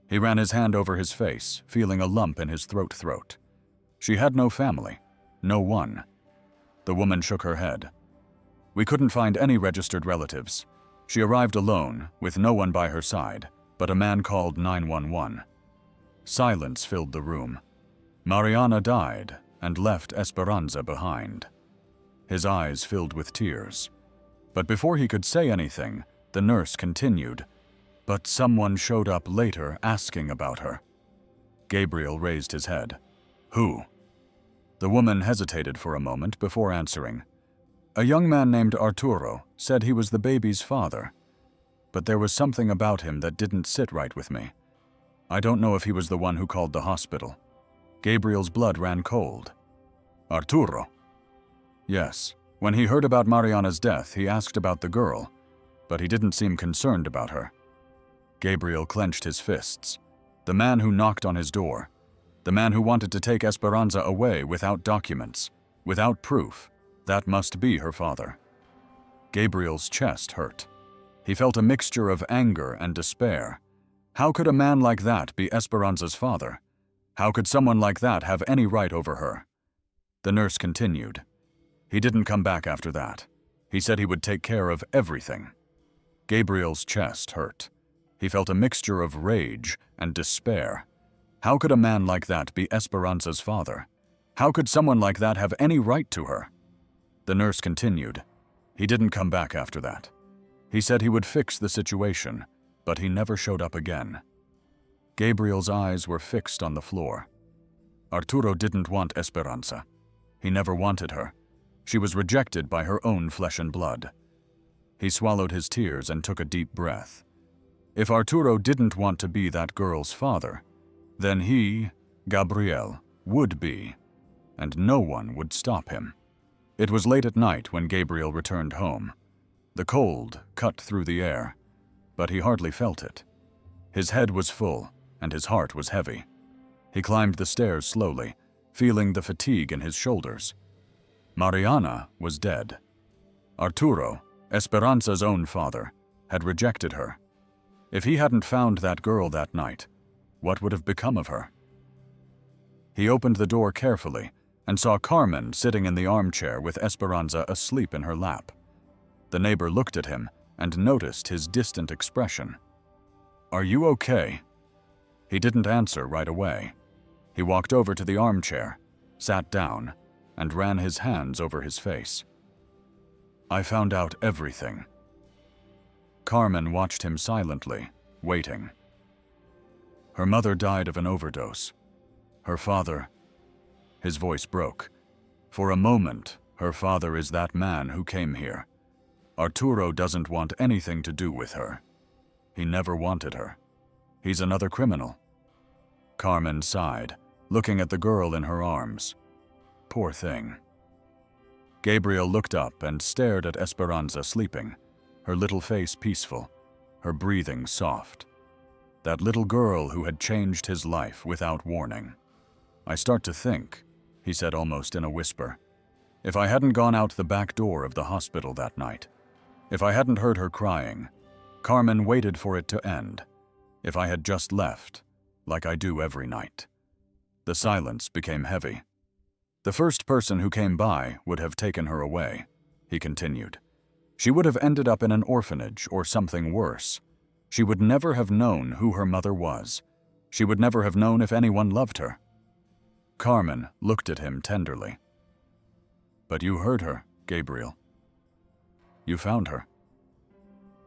He ran his hand over his face, feeling a lump in his throat. She had no family, no one. The woman shook her head. "We couldn't find any registered relatives. She arrived alone, with no one by her side, but a man called 911. Silence filled the room. Mariana died and left Esperanza behind. His eyes filled with tears. But before he could say anything, the nurse continued, "But someone showed up later asking about her." Gabriel raised his head. "Who?" The woman hesitated for a moment before answering. "A young man named Arturo said he was the baby's father, but there was something about him that didn't sit right with me. I don't know if he was the one who called the hospital." Gabriel's blood ran cold. "Arturo?" "Yes. When he heard about Mariana's death, he asked about the girl, but he didn't seem concerned about her." Gabriel clenched his fists. The man who knocked on his door. The man who wanted to take Esperanza away without documents, without proof. That must be her father. Gabriel's chest hurt. He felt a mixture of anger and despair. How could a man like that be Esperanza's father? How could someone like that have any right over her? The nurse continued. "He didn't come back after that. He said he would take care of everything." Gabriel's chest hurt. He felt a mixture of rage and despair. How could a man like that be Esperanza's father? How could someone like that have any right to her? The nurse continued. "He didn't come back after that. He said he would fix the situation, but he never showed up again." Gabriel's eyes were fixed on the floor. Arturo didn't want Esperanza. He never wanted her. She was rejected by her own flesh and blood. He swallowed his tears and took a deep breath. If Arturo didn't want to be that girl's father, then he, Gabriel, would be, and no one would stop him. It was late at night when Gabriel returned home. The cold cut through the air, but he hardly felt it. His head was full, and his heart was heavy. He climbed the stairs slowly, feeling the fatigue in his shoulders. Mariana was dead. Arturo, Esperanza's own father, had rejected her. If he hadn't found that girl that night, what would have become of her? He opened the door carefully and saw Carmen sitting in the armchair with Esperanza asleep in her lap. The neighbor looked at him and noticed his distant expression. "Are you okay?" He didn't answer right away. He walked over to the armchair, sat down, and ran his hands over his face. "I found out everything." Carmen watched him silently, waiting. Her mother died of an overdose. Her father... His voice broke. "For a moment, her father is that man who came here. Arturo doesn't want anything to do with her. He never wanted her. He's another criminal. Carmen sighed, looking at the girl in her arms. Poor thing. Gabriel looked up and stared at Esperanza sleeping, her little face peaceful, her breathing soft. That little girl who had changed his life without warning. I start to think, he said almost in a whisper, if I hadn't gone out the back door of the hospital that night, if I hadn't heard her crying, Carmen waited for it to end, if I had just left, like I do every night. The silence became heavy. The first person who came by would have taken her away, he continued. She would have ended up in an orphanage or something worse. She would never have known who her mother was. She would never have known if anyone loved her. Carmen looked at him tenderly. But you heard her, Gabriel. You found her.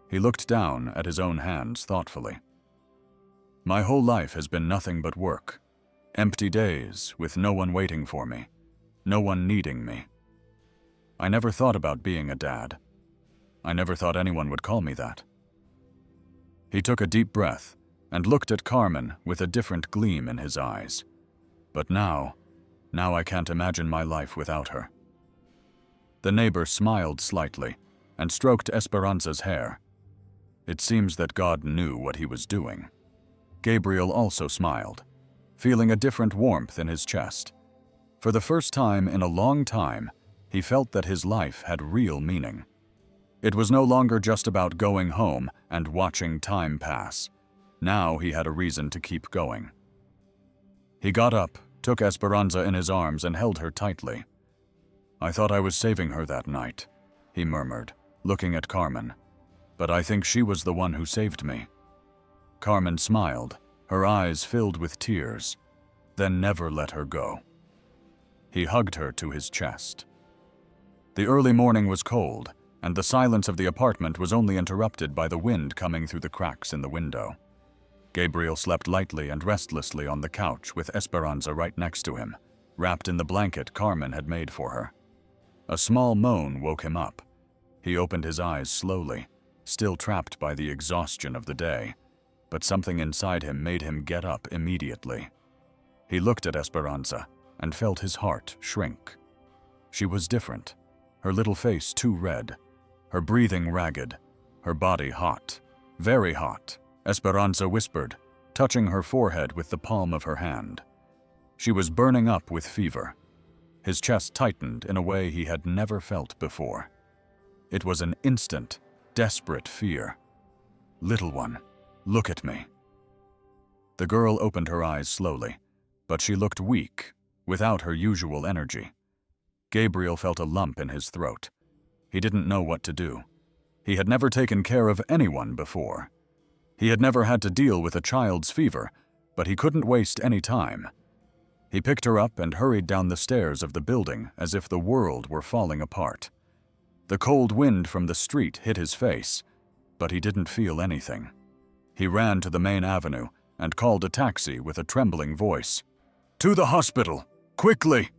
He looked down at his own hands thoughtfully. My whole life has been nothing but work. Empty days with no one waiting for me. No one needing me. I never thought about being a dad. I never thought anyone would call me that. He took a deep breath and looked at Carmen with a different gleam in his eyes. But now I can't imagine my life without her. The neighbor smiled slightly and stroked Esperanza's hair. It seems that God knew what he was doing. Gabriel also smiled, feeling a different warmth in his chest. For the first time in a long time, he felt that his life had real meaning. It was no longer just about going home and watching time pass. Now he had a reason to keep going. He got up, took Esperanza in his arms and held her tightly. I thought I was saving her that night, he murmured, looking at Carmen. But I think she was the one who saved me. Carmen smiled, her eyes filled with tears, then never let her go. He hugged her to his chest. The early morning was cold, and the silence of the apartment was only interrupted by the wind coming through the cracks in the window. Gabriel slept lightly and restlessly on the couch with Esperanza right next to him, wrapped in the blanket Carmen had made for her. A small moan woke him up. He opened his eyes slowly, still trapped by the exhaustion of the day, but something inside him made him get up immediately. He looked at Esperanza and felt his heart shrink. She was different, her little face too red, her breathing ragged, her body hot, very hot, Esperanza whispered, touching her forehead with the palm of her hand. She was burning up with fever. His chest tightened in a way he had never felt before. It was an instant, desperate fear. Little one, look at me. The girl opened her eyes slowly, but she looked weak, without her usual energy. Gabriel felt a lump in his throat. He didn't know what to do. He had never taken care of anyone before. He had never had to deal with a child's fever, but he couldn't waste any time. He picked her up and hurried down the stairs of the building as if the world were falling apart. The cold wind from the street hit his face, but he didn't feel anything. He ran to the main avenue and called a taxi with a trembling voice. "To the hospital! Quickly!"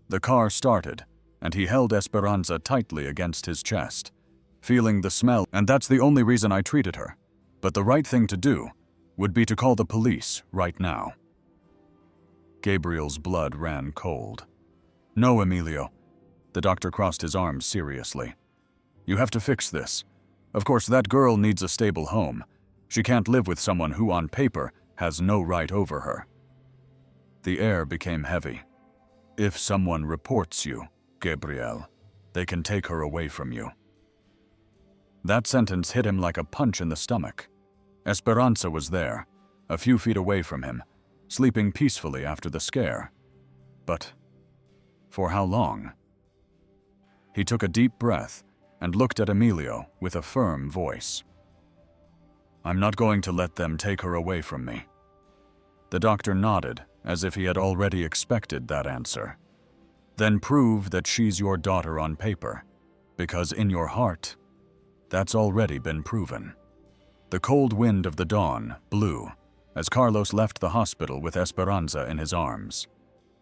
The car started, and he held Esperanza tightly against his chest, feeling the smell, and that's the only reason I treated her. But the right thing to do would be to call the police right now. Gabriel's blood ran cold. "No, Emilio." The doctor crossed his arms seriously. "You have to fix this. Of course, that girl needs a stable home. She can't live with someone who, on paper, has no right over her." The air became heavy. "If someone reports you, Gabriel, they can take her away from you." That sentence hit him like a punch in the stomach. Esperanza was there, a few feet away from him, sleeping peacefully after the scare. But for how long? He took a deep breath and looked at Emilio with a firm voice. "I'm not going to let them take her away from me." The doctor nodded, as if he had already expected that answer. "Then prove that she's your daughter on paper, because in your heart, that's already been proven." The cold wind of the dawn blew as Carlos left the hospital with Esperanza in his arms.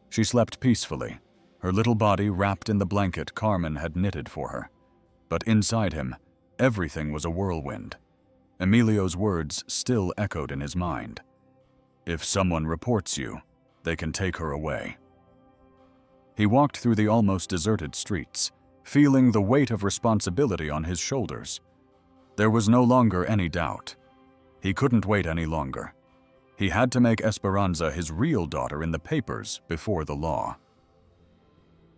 She slept peacefully, her little body wrapped in the blanket Carmen had knitted for her. But inside him, everything was a whirlwind. Emilio's words still echoed in his mind. If someone reports you, they can take her away. He walked through the almost deserted streets, feeling the weight of responsibility on his shoulders. There was no longer any doubt. He couldn't wait any longer. He had to make Esperanza his real daughter in the papers before the law.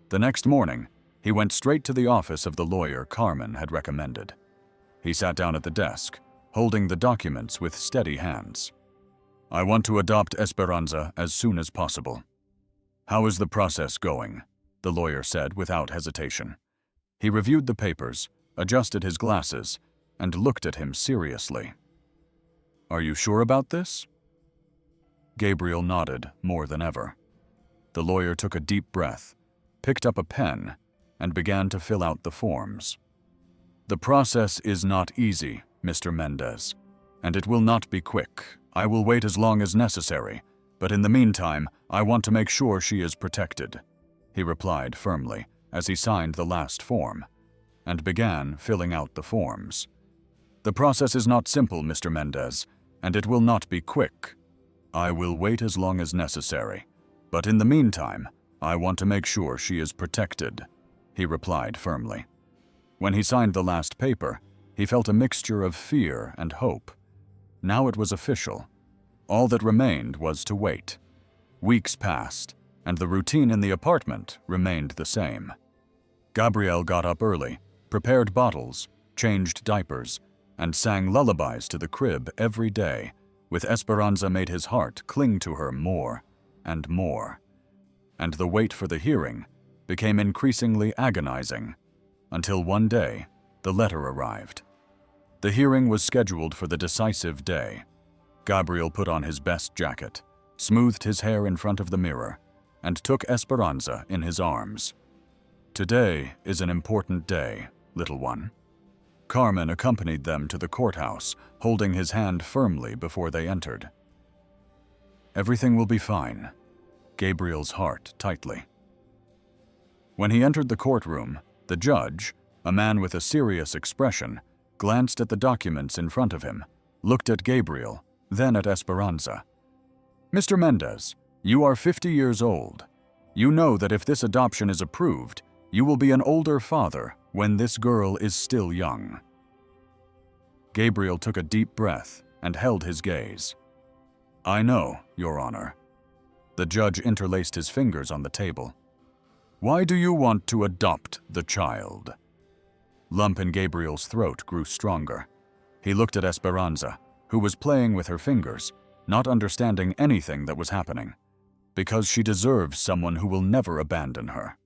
The next morning, he went straight to the office of the lawyer Carmen had recommended. He sat down at the desk, holding the documents with steady hands. I want to adopt Esperanza as soon as possible. How is the process going? The lawyer said without hesitation. He reviewed the papers, adjusted his glasses, and looked at him seriously. Are you sure about this? Gabriel nodded more than ever. The lawyer took a deep breath, picked up a pen, and began to fill out the forms. The process is not easy, Mr. Mendez, and it will not be quick. I will wait as long as necessary, but in the meantime, I want to make sure she is protected, he replied firmly as he signed the last form, and began filling out the forms. The process is not simple, Mr. Mendez, and it will not be quick. I will wait as long as necessary, but in the meantime, I want to make sure she is protected, he replied firmly. When he signed the last paper, he felt a mixture of fear and hope. Now it was official. All that remained was to wait. Weeks passed, and the routine in the apartment remained the same. Gabriel got up early, prepared bottles, changed diapers, and sang lullabies to the crib every day, with Esperanza made his heart cling to her more and more. And the wait for the hearing became increasingly agonizing, until one day the letter arrived. The hearing was scheduled for the decisive day. Gabriel put on his best jacket, smoothed his hair in front of the mirror, and took Esperanza in his arms. Today is an important day, little one. Carmen accompanied them to the courthouse, holding his hand firmly before they entered. Everything will be fine. Gabriel's heart tightly. When he entered the courtroom, the judge, a man with a serious expression, glanced at the documents in front of him, looked at Gabriel, then at Esperanza. Mr. Mendez, you are 50 years old. You know that if this adoption is approved, you will be an older father when this girl is still young. Gabriel took a deep breath and held his gaze. I know, Your Honor. The judge interlaced his fingers on the table. Why do you want to adopt the child? Lump in Gabriel's throat grew stronger. He looked at Esperanza, who was playing with her fingers, not understanding anything that was happening, because she deserves someone who will never abandon her.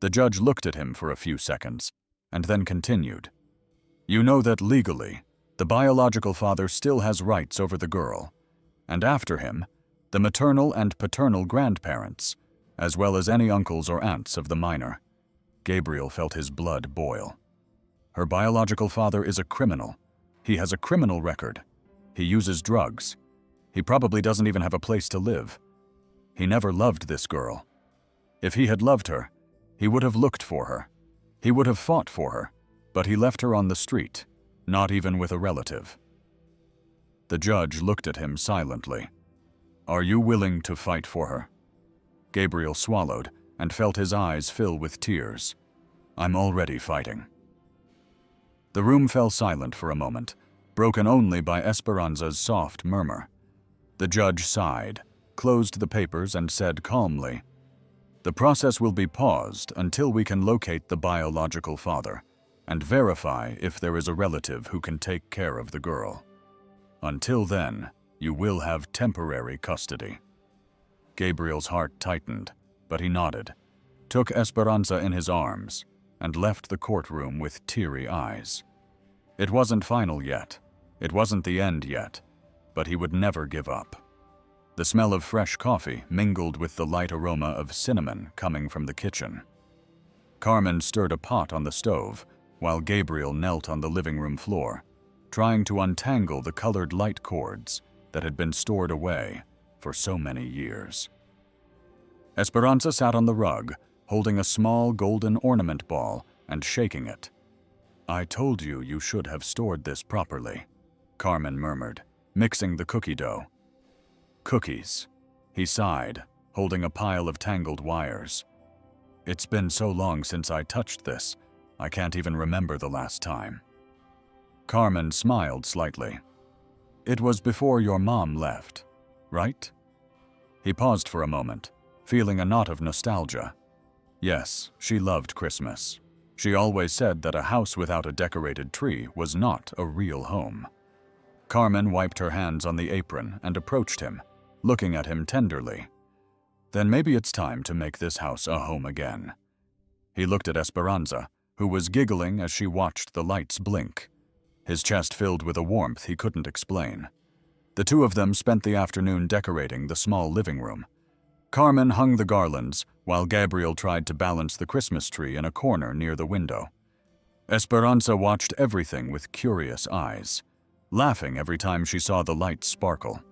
The judge looked at him for a few seconds, and then continued. You know that legally, the biological father still has rights over the girl, and after him, the maternal and paternal grandparents, as well as any uncles or aunts of the minor. Gabriel felt his blood boil. Her biological father is a criminal. He has a criminal record. He uses drugs. He probably doesn't even have a place to live. He never loved this girl. If he had loved her, he would have looked for her. He would have fought for her, but he left her on the street, not even with a relative. The judge looked at him silently. Are you willing to fight for her? Gabriel swallowed and felt his eyes fill with tears. I'm already fighting. The room fell silent for a moment, broken only by Esperanza's soft murmur. The judge sighed, closed the papers, and said calmly, the process will be paused until we can locate the biological father and verify if there is a relative who can take care of the girl. Until then, you will have temporary custody. Gabriel's heart tightened, but he nodded, took Esperanza in his arms, and left the courtroom with teary eyes. It wasn't final yet. It wasn't the end yet, but he would never give up. The smell of fresh coffee mingled with the light aroma of cinnamon coming from the kitchen. Carmen stirred a pot on the stove, while Gabriel knelt on the living room floor, trying to untangle the colored light cords that had been stored away for so many years. Esperanza sat on the rug, holding a small golden ornament ball and shaking it. I told you you should have stored this properly, Carmen murmured, mixing the cookie dough. Cookies, he sighed, holding a pile of tangled wires. It's been so long since I touched this, I can't even remember the last time. Carmen smiled slightly. It was before your mom left, right? He paused for a moment, feeling a knot of nostalgia. Yes, she loved Christmas. She always said that a house without a decorated tree was not a real home. Carmen wiped her hands on the apron and approached him, looking at him tenderly. Then maybe it's time to make this house a home again. He looked at Esperanza, who was giggling as she watched the lights blink, his chest filled with a warmth he couldn't explain. The two of them spent the afternoon decorating the small living room. Carmen hung the garlands, while Gabriel tried to balance the Christmas tree in a corner near the window. Esperanza watched everything with curious eyes, laughing every time she saw the lights sparkle.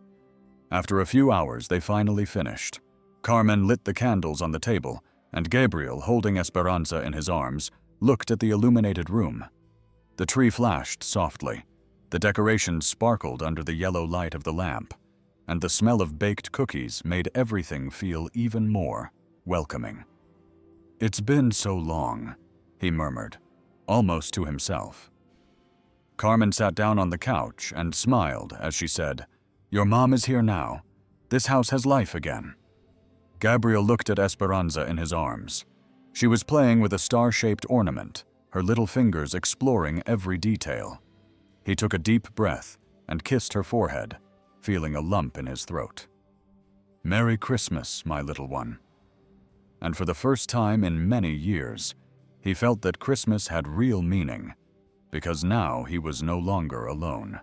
After a few hours, they finally finished. Carmen lit the candles on the table, and Gabriel, holding Esperanza in his arms, looked at the illuminated room. The tree flashed softly. The decorations sparkled under the yellow light of the lamp, and the smell of baked cookies made everything feel even more welcoming. It's been so long, he murmured, almost to himself. Carmen sat down on the couch and smiled as she said, Your mom is here now. This house has life again. Gabriel looked at Esperanza in his arms. She was playing with a star-shaped ornament, her little fingers exploring every detail. He took a deep breath and kissed her forehead, feeling a lump in his throat. Merry Christmas, my little one. And for the first time in many years, he felt that Christmas had real meaning, because now he was no longer alone.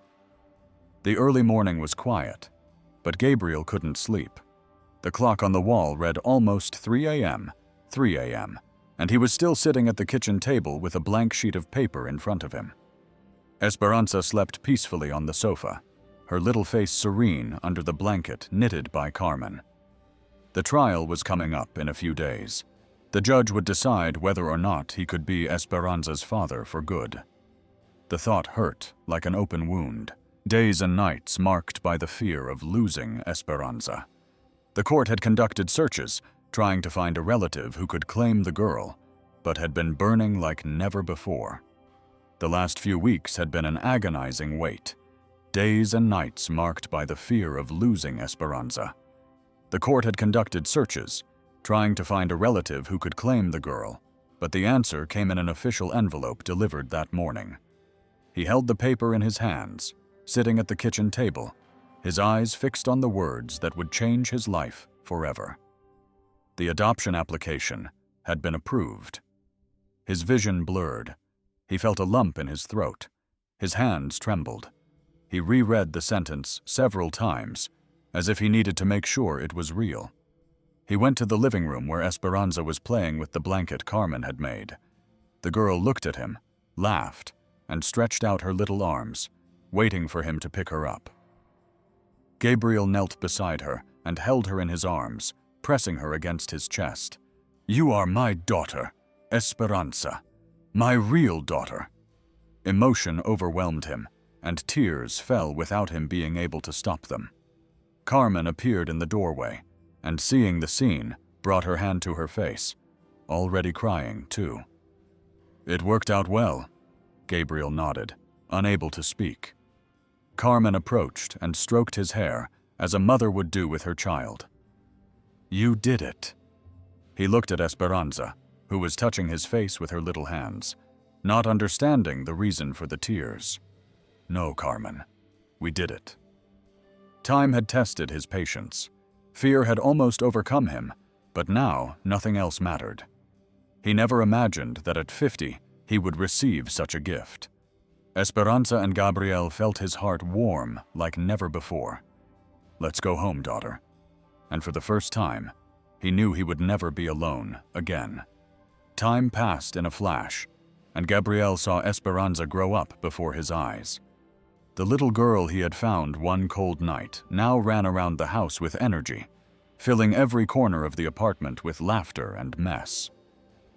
The early morning was quiet, but Gabriel couldn't sleep. The clock on the wall read almost 3 a.m., and he was still sitting at the kitchen table with a blank sheet of paper in front of him. Esperanza slept peacefully on the sofa, her little face serene under the blanket knitted by Carmen. The trial was coming up in a few days. The judge would decide whether or not he could be Esperanza's father for good. The thought hurt like an open wound, days and nights marked by the fear of losing Esperanza. The court had conducted searches, trying to find a relative who could claim the girl, but had been burning like never before. The last few weeks had been an agonizing wait, days and nights marked by the fear of losing Esperanza. The court had conducted searches, trying to find a relative who could claim the girl, but the answer came in an official envelope delivered that morning. He held the paper in his hands, sitting at the kitchen table, his eyes fixed on the words that would change his life forever. The adoption application had been approved. His vision blurred. He felt a lump in his throat. His hands trembled. He reread the sentence several times, as if he needed to make sure it was real. He went to the living room where Esperanza was playing with the blanket Carmen had made. The girl looked at him, laughed, and stretched out her little arms, waiting for him to pick her up. Gabriel knelt beside her and held her in his arms, pressing her against his chest. You are my daughter, Esperanza, my real daughter. Emotion overwhelmed him, and tears fell without him being able to stop them. Carmen appeared in the doorway, and seeing the scene, brought her hand to her face, already crying too. It worked out well, Gabriel nodded, unable to speak. Carmen approached and stroked his hair, as a mother would do with her child. You did it. He looked at Esperanza, who was touching his face with her little hands, not understanding the reason for the tears. No, Carmen, we did it. Time had tested his patience. Fear had almost overcome him, but now nothing else mattered. He never imagined that at 50 he would receive such a gift. Esperanza and Gabriel felt his heart warm like never before. Let's go home, daughter. And for the first time, he knew he would never be alone again. Time passed in a flash, and Gabriel saw Esperanza grow up before his eyes. The little girl he had found one cold night now ran around the house with energy, filling every corner of the apartment with laughter and mess.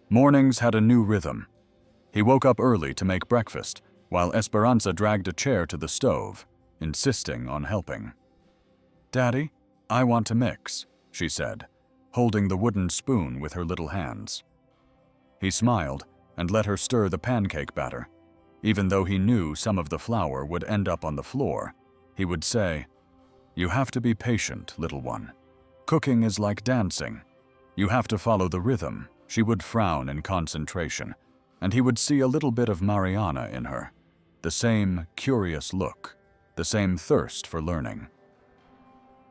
Mornings had a new rhythm. He woke up early to make breakfast, while Esperanza dragged a chair to the stove, insisting on helping. "Daddy, I want to mix," she said, holding the wooden spoon with her little hands. He smiled and let her stir the pancake batter. Even though he knew some of the flour would end up on the floor, he would say, "You have to be patient, little one. Cooking is like dancing. You have to follow the rhythm." She would frown in concentration, and he would see a little bit of Mariana in her, the same curious look, the same thirst for learning.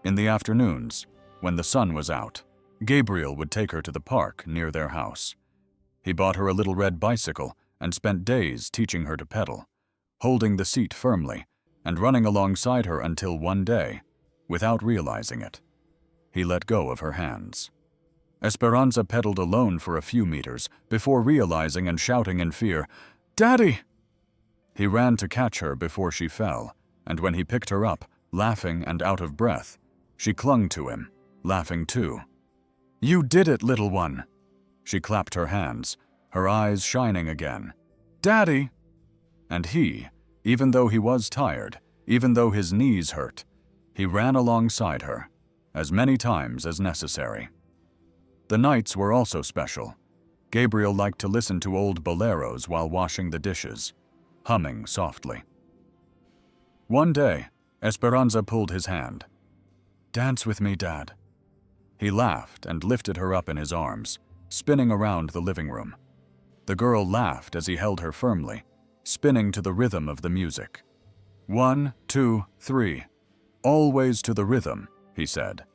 In the afternoons, when the sun was out, Gabriel would take her to the park near their house. He bought her a little red bicycle and spent days teaching her to pedal, holding the seat firmly and running alongside her until one day, without realizing it, he let go of her hands. Esperanza pedaled alone for a few meters before realizing and shouting in fear, "Daddy!" He ran to catch her before she fell, and when he picked her up, laughing and out of breath, she clung to him, laughing too. "You did it, little one!" She clapped her hands, her eyes shining again. "Daddy!" And he, even though he was tired, even though his knees hurt, he ran alongside her, as many times as necessary. The nights were also special. Gabriel liked to listen to old boleros while washing the dishes, humming softly. One day, Esperanza pulled his hand. "Dance with me, Dad." He laughed and lifted her up in his arms, spinning around the living room. The girl laughed as he held her firmly, spinning to the rhythm of the music. "1, 2, 3. Always to the rhythm," he said,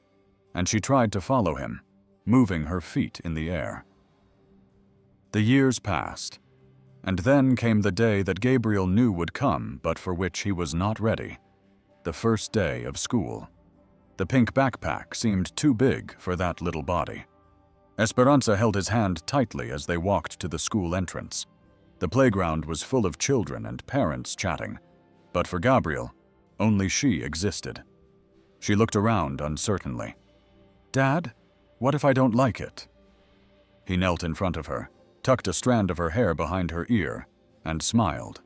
and she tried to follow him, moving her feet in the air. The years passed, and then came the day that Gabriel knew would come, but for which he was not ready. The first day of school. The pink backpack seemed too big for that little body. Esperanza held his hand tightly as they walked to the school entrance. The playground was full of children and parents chatting, but for Gabriel, only she existed. She looked around uncertainly. "Dad, what if I don't like it?" He knelt in front of her, tucked a strand of her hair behind her ear, and smiled.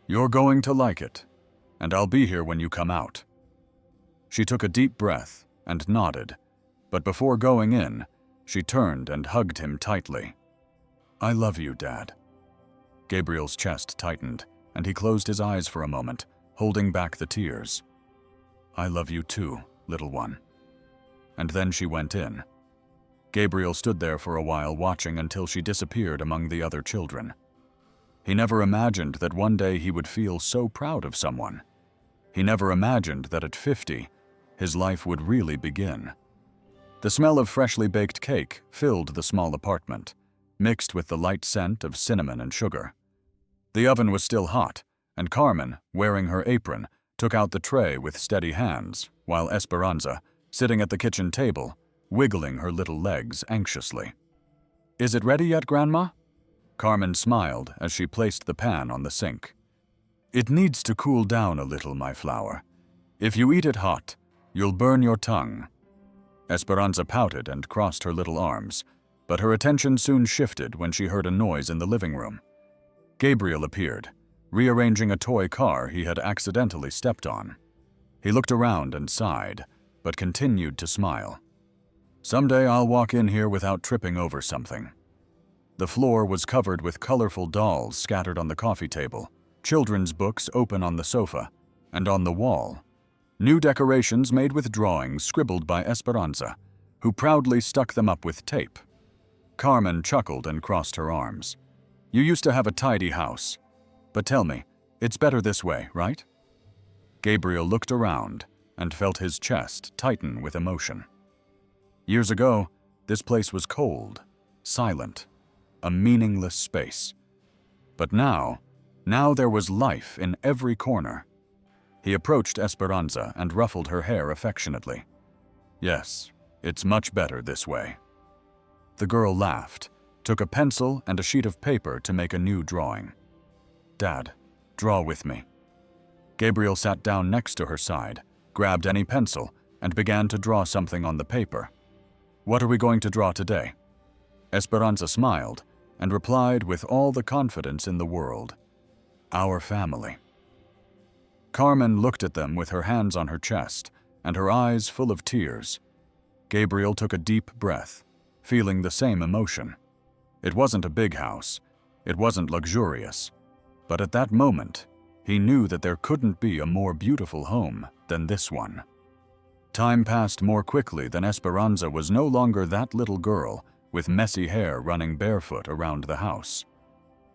"You're going to like it, and I'll be here when you come out." She took a deep breath and nodded, but before going in, she turned and hugged him tightly. "I love you, Dad." Gabriel's chest tightened, and he closed his eyes for a moment, holding back the tears. "I love you too, little one." And then she went in. Gabriel stood there for a while watching until she disappeared among the other children. He never imagined that one day he would feel so proud of someone. He never imagined that at 50, his life would really begin. The smell of freshly baked cake filled the small apartment, mixed with the light scent of cinnamon and sugar. The oven was still hot, and Carmen, wearing her apron, took out the tray with steady hands, while Esperanza, sitting at the kitchen table, wiggling her little legs anxiously. "Is it ready yet, Grandma?" Carmen smiled as she placed the pan on the sink. "It needs to cool down a little, my flower. If you eat it hot, you'll burn your tongue." Esperanza pouted and crossed her little arms, but her attention soon shifted when she heard a noise in the living room. Gabriel appeared, rearranging a toy car he had accidentally stepped on. He looked around and sighed, but continued to smile. "Someday I'll walk in here without tripping over something." The floor was covered with colorful dolls scattered on the coffee table, children's books open on the sofa, and on the wall, new decorations made with drawings scribbled by Esperanza, who proudly stuck them up with tape. Carmen chuckled and crossed her arms. "You used to have a tidy house. But tell me, it's better this way, right?" Gabriel looked around and felt his chest tighten with emotion. Years ago, this place was cold, silent, a meaningless space. But now there was life in every corner. He approached Esperanza and ruffled her hair affectionately. "Yes, it's much better this way." The girl laughed, took a pencil and a sheet of paper to make a new drawing. "Dad, draw with me." Gabriel sat down next to her side, grabbed any pencil, and began to draw something on the paper. "What are we going to draw today?" Esperanza smiled, and replied with all the confidence in the world, "Our family." Carmen looked at them with her hands on her chest and her eyes full of tears. Gabriel took a deep breath, feeling the same emotion. It wasn't a big house, it wasn't luxurious, but at that moment, he knew that there couldn't be a more beautiful home than this one. Time passed more quickly than Esperanza was no longer that little girl with messy hair running barefoot around the house.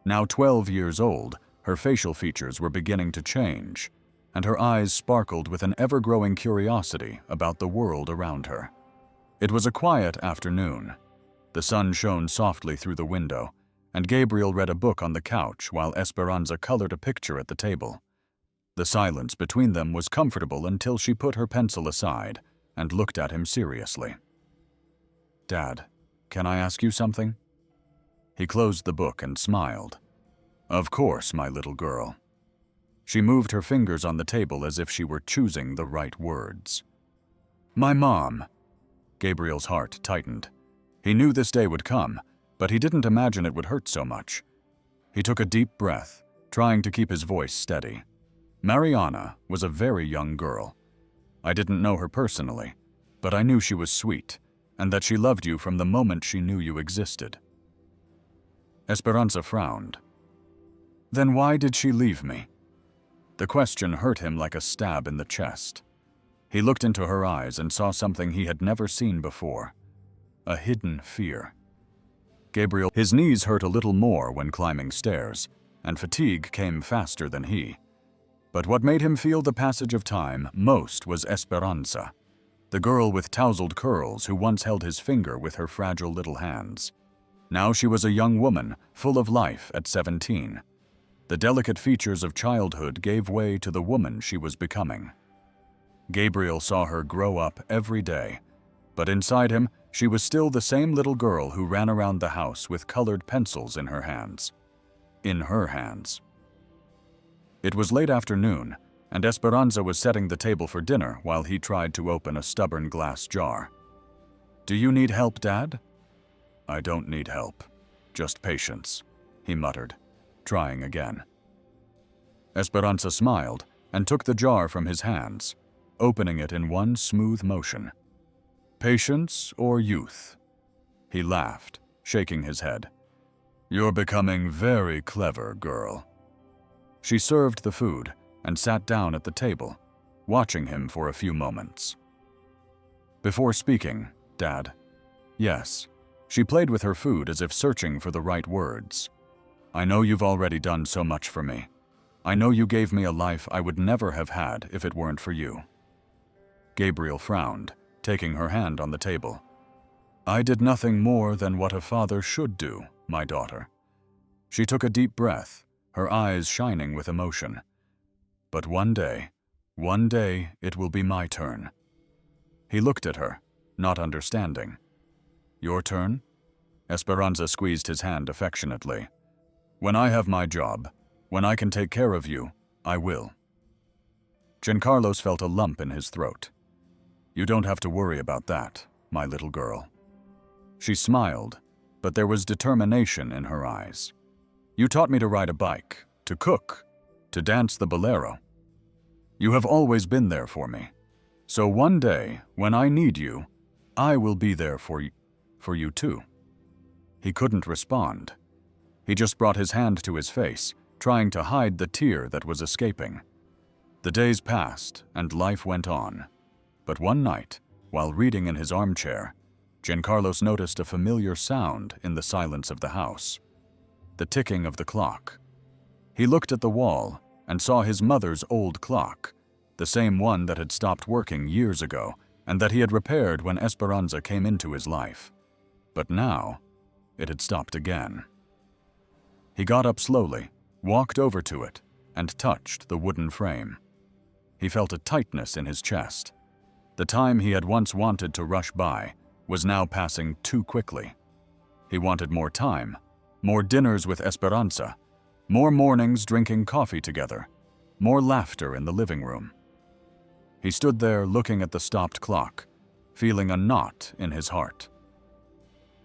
Now 12 years old, her facial features were beginning to change, and her eyes sparkled with an ever-growing curiosity about the world around her. It was a quiet afternoon. The sun shone softly through the window, and Gabriel read a book on the couch while Esperanza colored a picture at the table. The silence between them was comfortable until she put her pencil aside and looked at him seriously. "Dad, can I ask you something?" He closed the book and smiled. "Of course, my little girl." She moved her fingers on the table as if she were choosing the right words. "My mom." Gabriel's heart tightened. He knew this day would come, but he didn't imagine it would hurt so much. He took a deep breath, trying to keep his voice steady. "Mariana was a very young girl. I didn't know her personally, but I knew she was sweet, and that she loved you from the moment she knew you existed." Esperanza frowned. "Then why did she leave me?" The question hurt him like a stab in the chest. He looked into her eyes and saw something he had never seen before. A hidden fear. His knees hurt a little more when climbing stairs, and fatigue came faster than he. But what made him feel the passage of time most was Esperanza, the girl with tousled curls who once held his finger with her fragile little hands. Now she was a young woman, full of life at 17. The delicate features of childhood gave way to the woman she was becoming. Gabriel saw her grow up every day, but inside him, she was still the same little girl who ran around the house with colored pencils in her hands. In her hands. It was late afternoon, and Esperanza was setting the table for dinner while he tried to open a stubborn glass jar. "Do you need help, Dad?" "I don't need help. Just patience," he muttered, trying again. Esperanza smiled and took the jar from his hands, opening it in one smooth motion. "Patience or youth?" He laughed, shaking his head. "You're becoming very clever, girl." She served the food and sat down at the table, watching him for a few moments. Before speaking, "Dad." "Yes." She played with her food as if searching for the right words. "I know you've already done so much for me. I know you gave me a life I would never have had if it weren't for you." Gabriel frowned, taking her hand on the table. "I did nothing more than what a father should do, my daughter." She took a deep breath, her eyes shining with emotion. "But one day it will be my turn." He looked at her, not understanding. "Your turn?" Esperanza squeezed his hand affectionately. "When I have my job, when I can take care of you, I will." Giancarlos felt a lump in his throat. "You don't have to worry about that, my little girl." She smiled, but there was determination in her eyes. "You taught me to ride a bike, to cook, to dance the bolero. You have always been there for me. So one day, when I need you, I will be there for you too." He couldn't respond. He just brought his hand to his face, trying to hide the tear that was escaping. The days passed, and life went on. But one night, while reading in his armchair, Giancarlos noticed a familiar sound in the silence of the house. The ticking of the clock. He looked at the wall and saw his mother's old clock, the same one that had stopped working years ago and that he had repaired when Esperanza came into his life. But now, it had stopped again. He got up slowly, walked over to it, and touched the wooden frame. He felt a tightness in his chest. The time he had once wanted to rush by was now passing too quickly. He wanted more time, more dinners with Esperanza, more mornings drinking coffee together, more laughter in the living room. He stood there looking at the stopped clock, feeling a knot in his heart.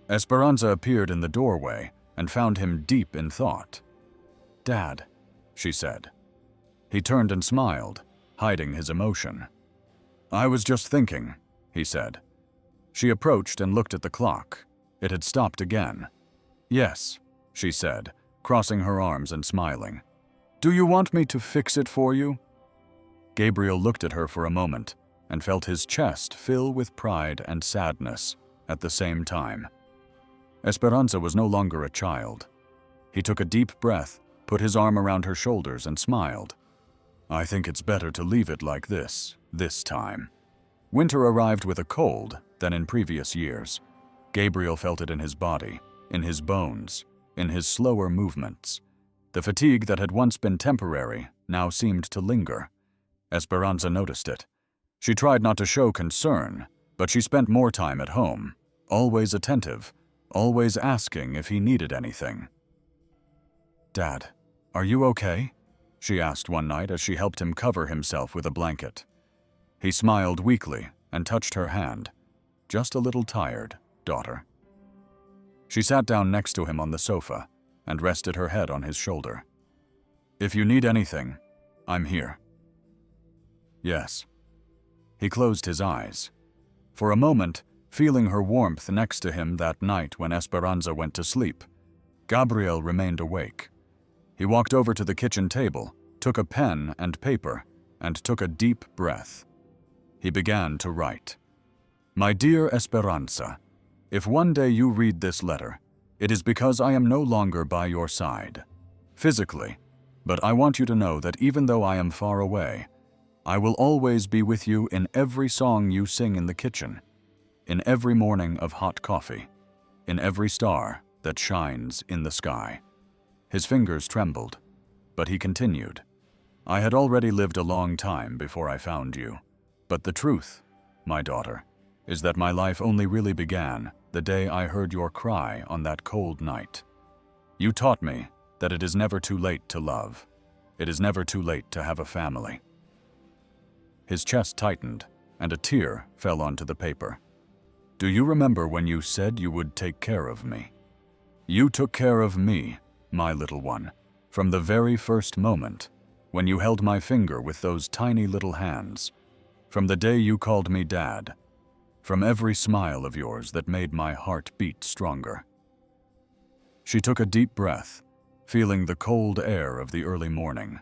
Esperanza appeared in the doorway and found him deep in thought. "Dad," she said. He turned and smiled, hiding his emotion. "I was just thinking," he said. She approached and looked at the clock. It had stopped again. "Yes," she said, crossing her arms and smiling. "Do you want me to fix it for you?" Gabriel looked at her for a moment and felt his chest fill with pride and sadness at the same time. Esperanza was no longer a child. He took a deep breath, put his arm around her shoulders, and smiled. "I think it's better to leave it like this time." Winter arrived with a cold than in previous years. Gabriel felt it in his body, in his bones, in his slower movements. The fatigue that had once been temporary now seemed to linger. Esperanza noticed it. She tried not to show concern, but she spent more time at home, always attentive, always asking if he needed anything. "Dad, are you okay?" she asked one night as she helped him cover himself with a blanket. He smiled weakly and touched her hand. "Just a little tired, daughter." She sat down next to him on the sofa and rested her head on his shoulder. "If you need anything, I'm here." "Yes." He closed his eyes. For a moment, feeling her warmth next to him that night when Esperanza went to sleep, Gabriel remained awake. He walked over to the kitchen table, took a pen and paper, and took a deep breath. He began to write. "My dear Esperanza, if one day you read this letter, it is because I am no longer by your side, physically, but I want you to know that even though I am far away, I will always be with you in every song you sing in the kitchen, in every morning of hot coffee, in every star that shines in the sky." His fingers trembled, but he continued. "I had already lived a long time before I found you, but the truth, my daughter, is that my life only really began the day I heard your cry on that cold night. You taught me that it is never too late to love. It is never too late to have a family." His chest tightened, and a tear fell onto the paper. "Do you remember when you said you would take care of me? You took care of me, my little one, from the very first moment, when you held my finger with those tiny little hands, from the day you called me Dad, from every smile of yours that made my heart beat stronger." She took a deep breath, feeling the cold air of the early morning.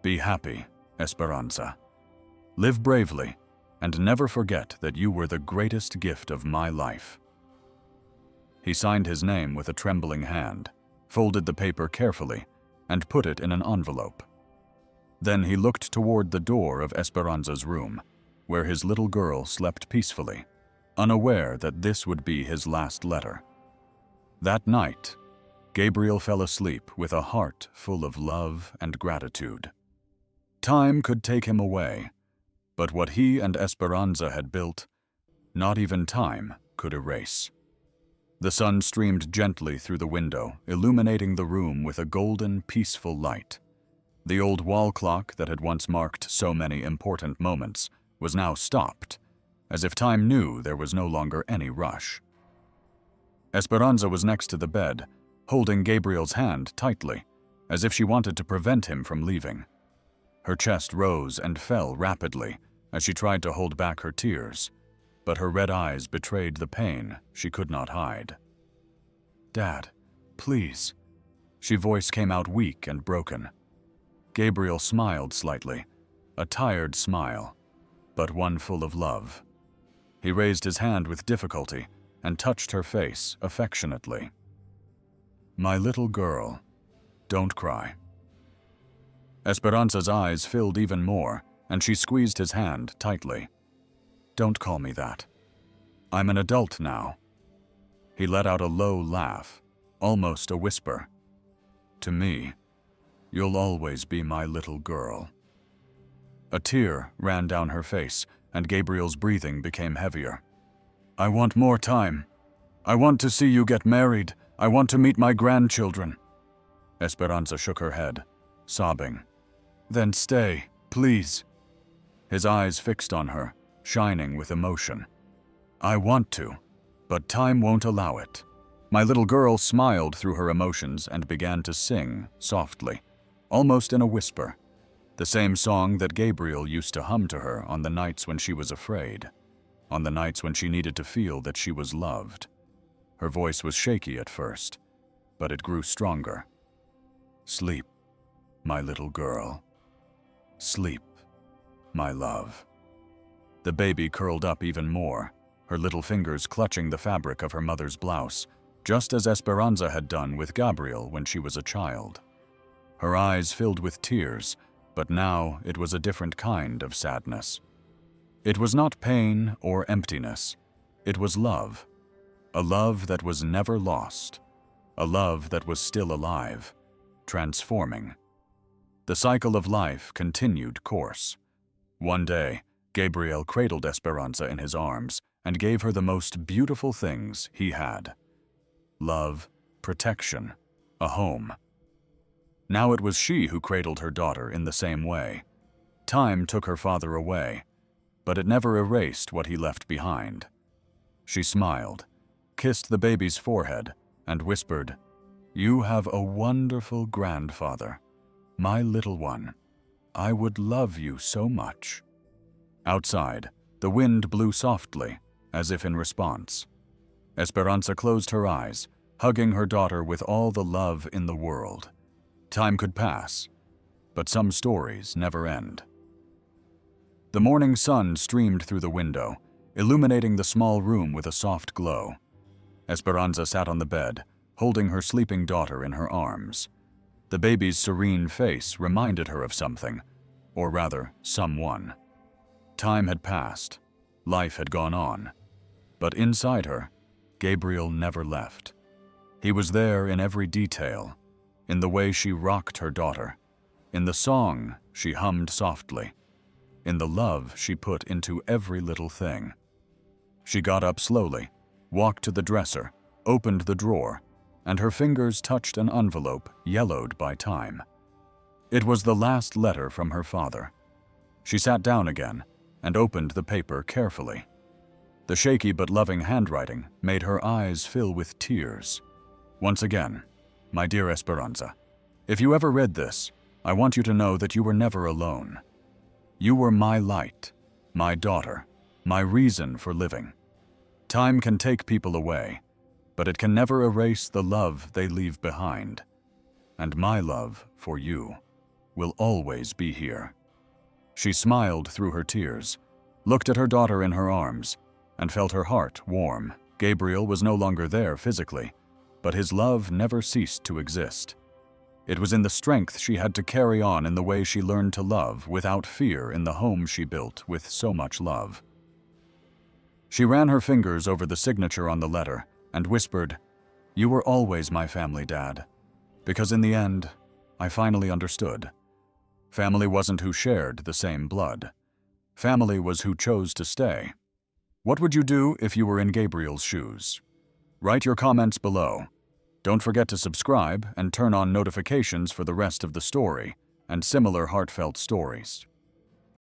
"Be happy, Esperanza. Live bravely, and never forget that you were the greatest gift of my life." He signed his name with a trembling hand, folded the paper carefully, and put it in an envelope. Then he looked toward the door of Esperanza's room, where his little girl slept peacefully, unaware that this would be his last letter. That night, Gabriel fell asleep with a heart full of love and gratitude. Time could take him away, but what he and Esperanza had built, not even time could erase. The sun streamed gently through the window, illuminating the room with a golden, peaceful light. The old wall clock that had once marked so many important moments was now stopped, as if time knew there was no longer any rush. Esperanza was next to the bed, holding Gabriel's hand tightly, as if she wanted to prevent him from leaving. Her chest rose and fell rapidly as she tried to hold back her tears, but her red eyes betrayed the pain she could not hide. "Dad, please." Her voice came out weak and broken. Gabriel smiled slightly, a tired smile, but one full of love. He raised his hand with difficulty and touched her face affectionately. "My little girl, don't cry." Esperanza's eyes filled even more, and she squeezed his hand tightly. "Don't call me that. I'm an adult now." He let out a low laugh, almost a whisper. "To me, you'll always be my little girl." A tear ran down her face, and Gabriel's breathing became heavier. "I want more time. I want to see you get married. I want to meet my grandchildren." Esperanza shook her head, sobbing. "Then stay, please." His eyes fixed on her, shining with emotion. "I want to, but time won't allow it. My little girl smiled through her emotions and began to sing softly, almost in a whisper, the same song that Gabriel used to hum to her on the nights when she was afraid, on the nights when she needed to feel that she was loved. Her voice was shaky at first, but it grew stronger. Sleep, my little girl. Sleep, my love. The baby curled up even more, her little fingers clutching the fabric of her mother's blouse, just as Esperanza had done with Gabriel when she was a child. Her eyes filled with tears, but now it was a different kind of sadness. It was not pain or emptiness. It was love. A love that was never lost. A love that was still alive, transforming. The cycle of life continued course. One day, Gabriel cradled Esperanza in his arms and gave her the most beautiful things he had. Love, protection, a home. Now it was she who cradled her daughter in the same way. Time took her father away, but it never erased what he left behind. She smiled, kissed the baby's forehead, and whispered, "You have a wonderful grandfather. My little one, I would love you so much." Outside, the wind blew softly, as if in response. Esperanza closed her eyes, hugging her daughter with all the love in the world. Time could pass, but some stories never end. The morning sun streamed through the window, illuminating the small room with a soft glow. Esperanza sat on the bed, holding her sleeping daughter in her arms. The baby's serene face reminded her of something, or rather, someone. Time had passed, life had gone on, but inside her, Gabriel never left. He was there in every detail, in the way she rocked her daughter, in the song she hummed softly, in the love she put into every little thing. She got up slowly, walked to the dresser, opened the drawer, and her fingers touched an envelope yellowed by time. It was the last letter from her father. She sat down again and opened the paper carefully. The shaky but loving handwriting made her eyes fill with tears. Once again, my dear Esperanza, if you ever read this, I want you to know that you were never alone. You were my light, my daughter, my reason for living. Time can take people away, but it can never erase the love they leave behind. And my love for you will always be here. She smiled through her tears, looked at her daughter in her arms, and felt her heart warm. Gabriel was no longer there physically, but his love never ceased to exist. It was in the strength she had to carry on in the way she learned to love without fear in the home she built with so much love. She ran her fingers over the signature on the letter and whispered, "You were always my family, Dad, because in the end, I finally understood. Family wasn't who shared the same blood. Family was who chose to stay." What would you do if you were in Gabriel's shoes? Write your comments below. Don't forget to subscribe and turn on notifications for the rest of the story and similar heartfelt stories.